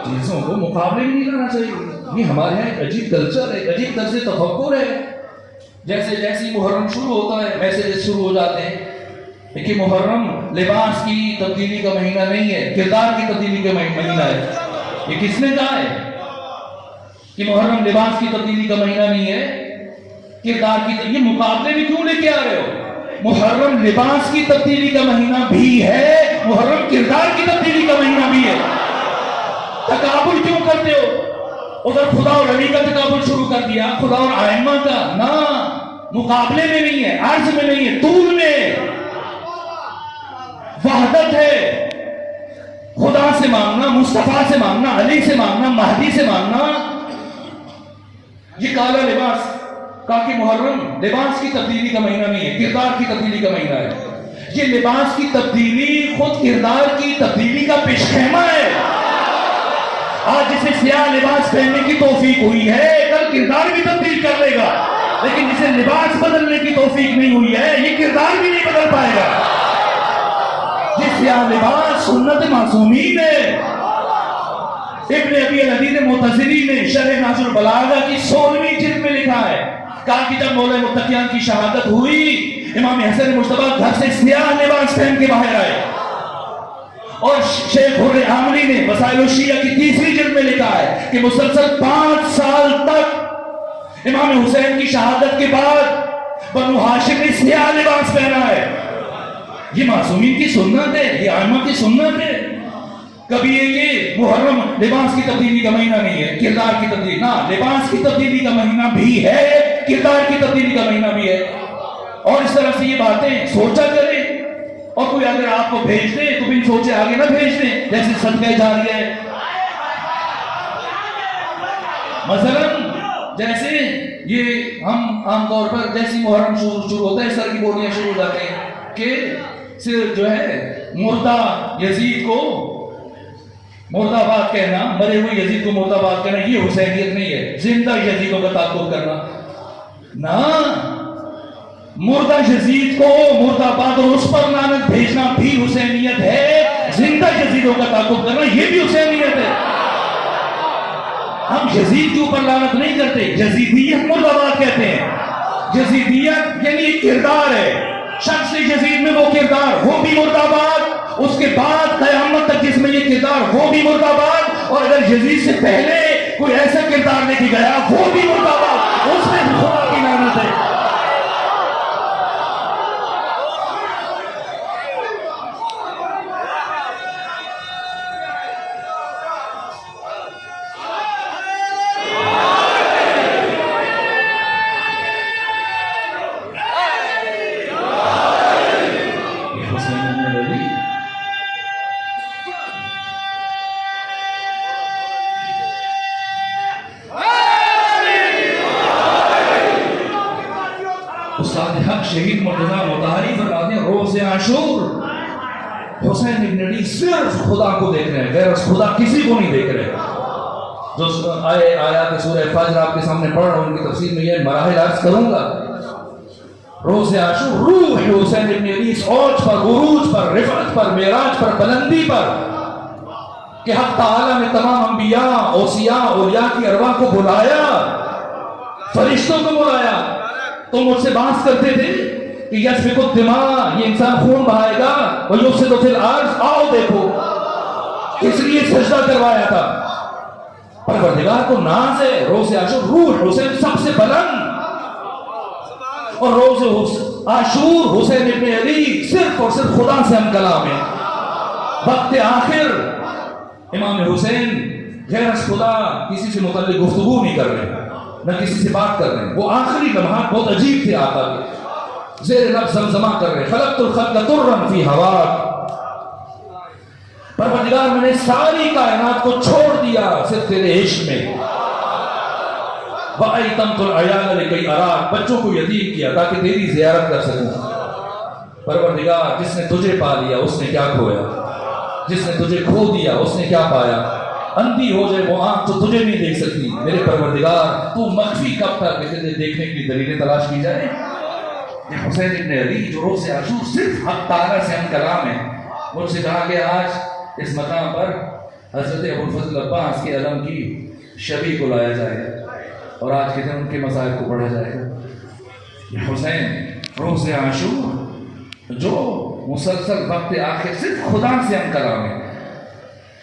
چیزوں کو مقابلے میں نہیں لانا چاہیے. یہ ہمارے یہاں ایک عجیب کلچر ہے، عجیب طرز تفکر ہے. جیسے جیسے محرم شروع ہوتا ہے میسیجز شروع ہو جاتے ہیں کہ محرم لباس کی تبدیلی کا مہینہ نہیں ہے، کردار کی تبدیلی کا مہینہ ہے. یہ کس نے کہا ہے کہ محرم لباس کی تبدیلی کا مہینہ نہیں ہے، کردار کی تبدیلی؟ یہ مقابلے میں کیوں لے کے آ رہے ہو؟ محرم لباس کی تبدیلی کا مہینہ بھی ہے، محرم کردار کی تبدیلی کا مہینہ بھی ہے. تقابل کیوں کرتے ہو؟ ادھر خدا اور علی کا تقابل شروع کر دیا، خدا اور ائمہ کا. نہ، مقابلے میں نہیں ہے، عرض میں نہیں ہے، طول میں وحدت ہے. خدا سے مانگنا، مصطفیٰ سے مانگنا، علی سے مانگنا، مہدی سے مانگنا. یہ کالا لباس کا کہ محرم لباس کی تبدیلی کا مہینہ نہیں ہے، کردار کی تبدیلی کا مہینہ ہے. یہ لباس کی تبدیلی خود کردار کی تبدیلی کا پیش خیمہ ہے. آج جسے سیاہ لباس پہننے کی توفیق ہوئی ہے، کل کردار بھی تبدیل کر لے گا. لیکن جسے لباس بدلنے کی توفیق نہیں ہوئی ہے، یہ کردار بھی نہیں بدل پائے گا. یہ سیاہ لباس سنت معصومین ہے. ابن ابی العدید معتزلی نے شرح نہج البلاغہ کی 16ویں جلد میں لکھا ہے، کہا کہ جب مولا متقیان کی شہادت ہوئی، امام حسن مجتبی گھر سے سیاہ لباس پہن کے باہر آئے. اور شیخ حر عامری نے مسائل الشیعہ کی 3ری جلد میں لکھا ہے کہ مسلسل 5 سال تک امام حسین کی شہادت کے بعد بنو ہاشم نے سیاہ لباس پہنا ہے. یہ معصومین کی سنت ہے، یہ ائمہ کی سنت ہے. کبھی یہ محرم لباس کی تبدیلی کا مہینہ نہیں ہے، کردار کی تبدیلی. نہ، لباس کی تبدیلی کا مہینہ بھی ہے، کردار کی تبدیلی کا مہینہ بھی ہے. اور اس طرح سے یہ باتیں سوچا کریں. اور کوئی اگر آپ کو بھیج دے تو بھی سوچے آگے نہ بھیج دیں، جیسے صدقہ جاریہ ہے. مثلا جیسے یہ ہم عام طور پر جیسی محرم شروع ہوتا ہے اس طرح کی بولیاں شروع ہو جاتے ہیں کہ صرف جو ہے مردہ یزید کو مردہ باد کہنا، مرے ہوئے یزید کو مردہ باد کہنا، یہ حسینیت نہیں ہے. زندہ یزیدوں کا تعاقب کرنا نہ، مردہ یزید کو مردہ باد اور اس پر لعنت بھیجنا بھی حسینیت ہے. زندہ یزیدوں کا تعاقب کرنا یہ بھی حسینیت ہے. ہم یزید کے اوپر لعنت نہیں کرتے، یزیدیت مردہ باد کہتے ہیں. یزیدیت یعنی ایک کردار ہے، شخص یزید میں وہ کردار، وہ بھی مردہ باد. اس کے بعد قیامت تک جس میں یہ کردار، وہ بھی مردہ باد. اور اگر یزید سے پہلے کوئی ایسا کردار لے کے گیا، وہ بھی مردہ باد، اس میں خدا کی لعنت ہے. استاد حق شہید مرتضیٰ مطہری فرماتے ہیں روز عاشور حسین ابن علی صرف خدا کو دیکھ رہے ہیں، غیر خدا کسی کو نہیں دیکھ رہے. جو آیات سورہ فجر آپ کے سامنے پڑھ رہا ہوں، ان کی تفسیر میں یہ مراحل عرض کروں گا. روز عاشور روح حسین ابن علی اس اوج پر، عروج پر، رفعت پر، معراج پر، بلندی پر کہ حق تعالیٰ نے تمام انبیاء، اوصیاء، اولیاء کی ارواح کو بلایا، فرشتوں کو بلایا. تم مجھ سے بحث کرتے تھے کہ یسفک الدماء، یہ انسان خون بہائے گا، ویفسد فی الارض، آؤ دیکھو اس لیے سجدہ کروایا تھا. پروردگار کو ناز ہے. روز عاشور روح حسین سب سے بلند، اور روز عاشور حسین ابن علی صرف اور صرف خدا سے ہم کلام ہے. وقت آخر امام حسین غیر از خدا کسی سے متعلق گفتگو نہیں کر رہے، نہ کسی سے بات کر رہے ہیں. وہ آخری لمحات بہت عجیب تھے آقا کے، زیر لب زمزمہ کر رہے، خلقت الخلق طرا فی ہواک، پروردگار میں نے ساری کائنات کو چھوڑ دیا صرف تیرے عشق میں. وَأَيْتَمْتُ الْعَيَالَ لِكَيْ أَرَاكَ، بچوں کو یتیم کیا تاکہ تیری زیارت کر سکوں. پروردگار جس نے تجھے پا لیا اس نے کیا کھویا، جس نے تجھے کھو دیا اس نے کیا پایا. اندھی ہو جائے وہ آنکھ تو تجھے نہیں دیکھ سکتی. میرے پروردگار تو مخفی کب تک تجھے دیکھنے کی دلیلیں تلاش کی جائے. یہ حسین ابن علی جو روز عاشور صرف حق تعالیٰ سے ہم کلام ہے. مجھ سے کہا کہ آج اس مقام پر حضرت ابوالفضل عباس کے علم کی شبی کو لایا جائے گا اور آج کے دن ان کے مسائل کو پڑھا جائے گا. یہ حسین روز عاشور جو مسلسل وقت آخر صرف خدا سے ہم کلام ہے.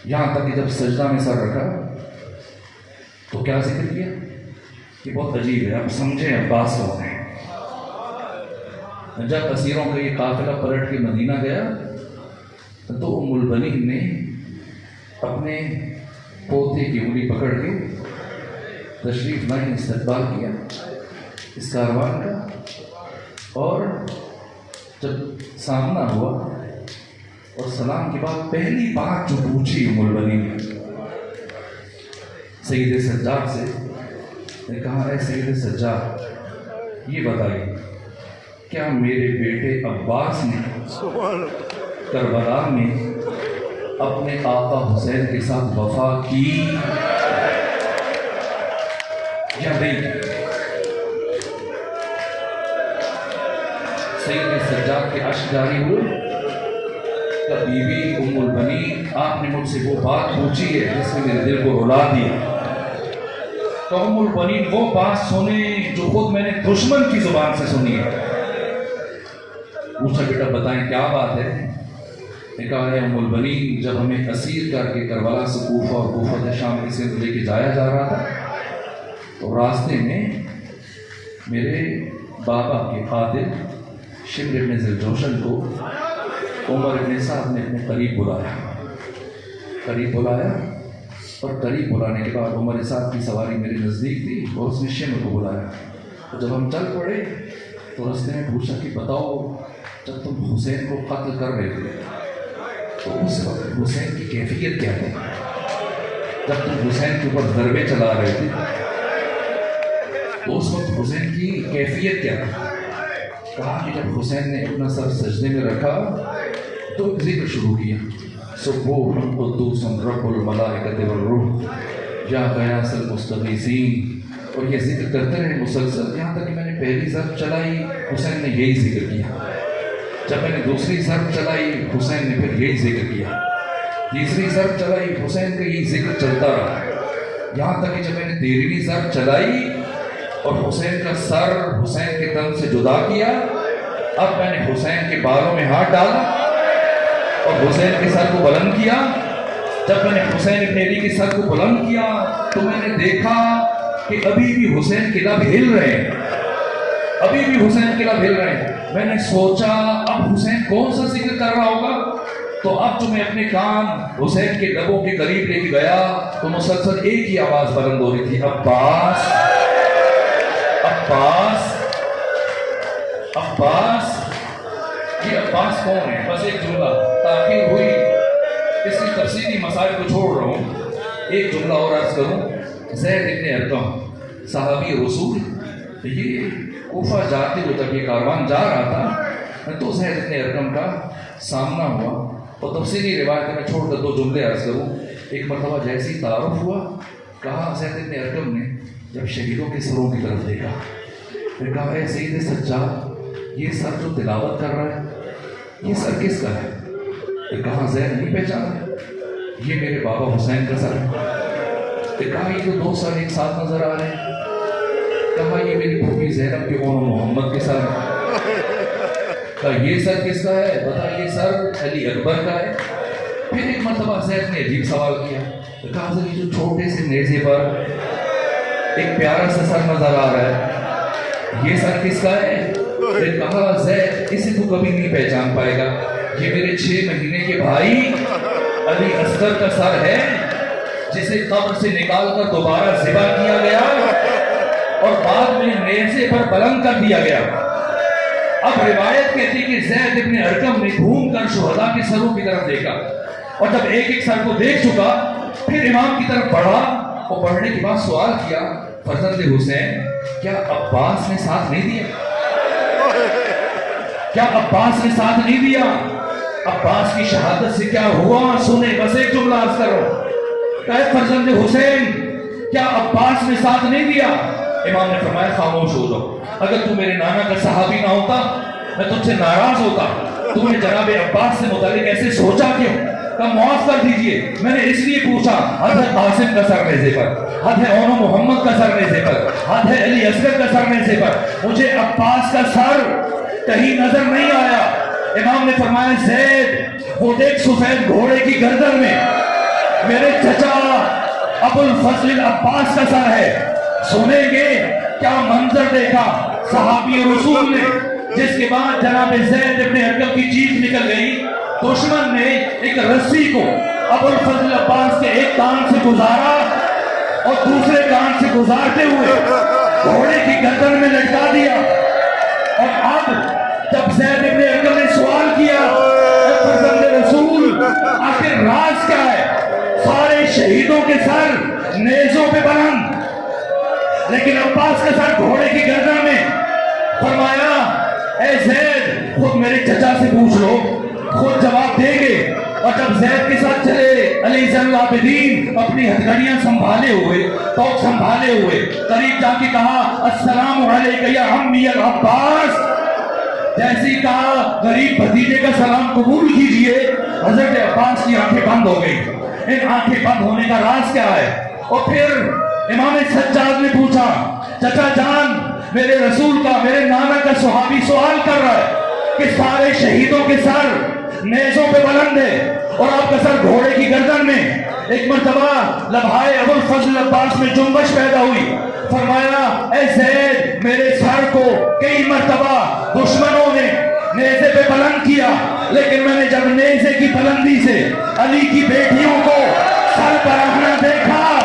یہاں تک کہ جب سجدہ میں سر رکھا تو کیا ذکر کیا؟ یہ بہت عجیب ہے، اب سمجھیں عباس کون ہیں. جب اسیروں کا یہ قافلہ پلٹ کے مدینہ گیا تو ام البنین نے اپنے پوتے کی انگلی پکڑ کے تشریف لائی، استقبال کیا اس کاروان کا. اور جب سامنا ہوا اور سلام کے بعد پہلی بات جو پوچھی ام البنین سید سجاد سے، نے کہا اے سید سجاد یہ بتائیے کیا میرے بیٹے عباس نے کربلا میں اپنے آقا حسین کے ساتھ وفا کی یا نہیں؟ سید سجاد کے اشک جاری ہوئے. کہ بی بی ام البنین آپ نے مجھ سے وہ بات پوچھی ہے جس نے میرے دل کو رلا دیا. تو ام البنین وہ بات سنیں جو خود میں نے دشمن کی زبان سے سنی ہے. پوچھا بیٹا بتائیں کیا بات ہے؟ نے کہا ہے ام البنین جب ہمیں اسیر کر کے کربلا سے کوفہ اور کوفہ سے شام کی سمت لے کے جایا جا رہا تھا تو راستے میں میرے بابا کے قاتل شمر ابن ذوالجوشن کو عمر ابن سعد نے اپنے قریب بلایا اور قریب بلانے کے بعد عمر سعد کی سواری میرے نزدیک تھی اور اس نے شمر کو بلایا. تو جب ہم چل پڑے تو راستے میں پوچھا کہ بتاؤ جب تم حسین کو قتل کر رہے تھے تو اس وقت حسین کی کیفیت کیا تھی؟ جب تم حسین کے اوپر ضربے چلا رہے تھے تو اس وقت حسین کی کیفیت کیا تھی؟ کہا کہ جب حسین نے اپنا سر سجدے میں رکھا تو ایک ذکر شروع کیا، سبوح قدوس رب الملائکۃ والروح یا غیاث المستغیثین، اور یہ ذکر کرتے رہے مسلسل یہاں تک کہ میں نے پہلی ضرب چلائی حسین نے یہی ذکر کیا. جب میں نے دوسری ضرب چلائی حسین نے پھر یہی ذکر کیا. تیسری ضرب چلائی حسین کا یہی ذکر چلتا رہا. یہاں تک کہ جب میں نے 13ویں ضرب چلائی اور حسین کا سر حسین کے تن سے جدا کیا، اب میں نے حسین کے بالوں میں ہاتھ ڈالا اور حسین کے سر کو بلند کیا. جب میں نے حسین ابن علی کے سر کو بلند کیا تو میں نے دیکھا کہ ابھی بھی حسین کے لب ہل رہے ہیں، ابھی بھی حسین کے لب ہل رہے ہیں. میں نے سوچا اب حسین کون سا ذکر کر رہا ہوگا. تو اب جو میں اپنے کان حسین کے لبوں کے قریب لے کے گیا تو مسلسل ایک ہی آواز بلند ہو رہی تھی، عباس عباس عباس. یہ عباس کون ہے؟ بس ایک جملہ تاخیر ہوئی، اس کی تفصیلی مسائل کو چھوڑ رہا ہوں. ایک جملہ اور عرض کروں. زید ابن ارقم صحابی رسول، یہ کوفہ جاتے ہوئے جب یہ کاروان جا رہا تھا تو زید ابن ارقم کا سامنا ہوا. اور تفصیلی روایت میں چھوڑ کر 2 جملے عرض کروں. ایک مرتبہ جیسی تعارف ہوا, کہا زید ابن ارقم نے جب شہیدوں کے سروں کی طرف دیکھا, پھر کہا اے سید سجاد, یہ سر جو تلاوت کر رہا ہے یہ سر کس کا ہے؟ پھر کہا زید نہیں پہچانا, یہ میرے بابا حسین کا سر ہے. پھر کہا یہ تو 2 سر ایک ساتھ نظر آ رہے ہیں. کہا یہ میری پھوپھی زینب کے اون محمد کے سر ہے. کہا یہ سر کس کا ہے؟ بتا یہ سر علی اکبر کا ہے. پھر ایک مرتبہ زید نے عجیب سوال کیا, کہا حضرت یہ جو چھوٹے سے نیزے پر ایک پیارا سا سر نظر آ رہا ہے یہ سر کس کا ہے؟ پھر کہا زید اسے تو کبھی نہیں پہچان پائے گا, یہ میرے 6 مہینے کے بھائی علی اصغر کا سر ہے جسے قبر سے نکال کر دوبارہ ذبح کیا گیا اور بعد میں نیزے پر بلند کر دیا گیا. اب روایت کہتی کہ زید ابن ارقم نے گھوم کر شہداء کے سروں کی طرف دیکھا, اور جب ایک ایک سر کو دیکھ چکا پھر امام کی طرف بڑھا اور پڑھنے کے بعد سوال کیا, فرزند حسین کیا عباس نے ساتھ نہیں دیا؟ کیا عباس نے ساتھ نہیں دیا؟ عباس کی شہادت سے کیا ہوا سنے, بس ایک جملہ عرض کرو. کہ فرزند حسین کیا عباس نے ساتھ نہیں دیا؟ امام نے فرمایا خاموش ہو جاؤ, اگر تو میرے نانا کا صحابی نہ ہوتا میں تجھ سے ناراض ہوتا. تم نے جناب عباس سے متعلق ایسے سوچا کیوں؟ کہ معاف کر دیجئے, میں نے اس لیے پوچھا حد ہے قاسم کا سر نیزے پر, حد ہے اون محمد کا سر نیزے پر, حد ہے علی اصغر کا سر نیزے پر, مجھے عباس کا سر کہیں نظر نہیں آیا. امام نے فرمایا زید وہ دیکھ سفید گھوڑے کی گردن میں میرے چچا ابو الفضل عباس کا سر ہے. سنیں گے کیا منظر دیکھا صحابی رسول نے, جس کے بعد جناب زید ابن ارقم کی چیخ نکل گئی. دشمن نے ایک رسی کو ابو الفضل عباس کے ایک کان سے گزارا اور دوسرے کان سے گزارتے ہوئے گھوڑے کی گردن میں لٹکا دیا. اور اب جب زید ابن ارقم نے سوال کیا فرزند رسول آخر راز کیا ہے؟ سارے شہیدوں کے سر نیزوں پہ بلند, لیکن عباس کا سر گھوڑے کی گردن میں. فرمایا اے زید خود میرے چچا سے پوچھ لو, خود جواب دیں گے. اور جب زید کے ساتھ چلے علی زین العابدین اپنی ہتھکڑیاں سنبھالے ہوئے, توق سنبھالے ہوئے, قریب جا کے کہا السلام علیکہ یا عمی العباس. جیسے ہی کہا غریب بھتیجے کا سلام قبول کیجئے, حضرت عباس کی آنکھیں بند ہو گئی. ان آنکھیں بند ہونے کا راز کیا ہے؟ اور پھر امام سجاد نے پوچھا چچا جان میرے رسول کا, میرے نانا کا صحابی سوال کر رہا ہے کہ سارے شہیدوں کے سر نیزوں پہ بلند ہے اور آپ کا سر گھوڑے کی گردن میں. ایک مرتبہ لبھائے ابو الفضل عباس میں جنبش پیدا ہوئی. فرمایا اے زید میرے سر کو کئی مرتبہ دشمنوں نے نیزے پہ بلند کیا, لیکن میں نے جب نیزے کی بلندی سے علی کی بیٹیوں کو سر پر رکھنا دیکھا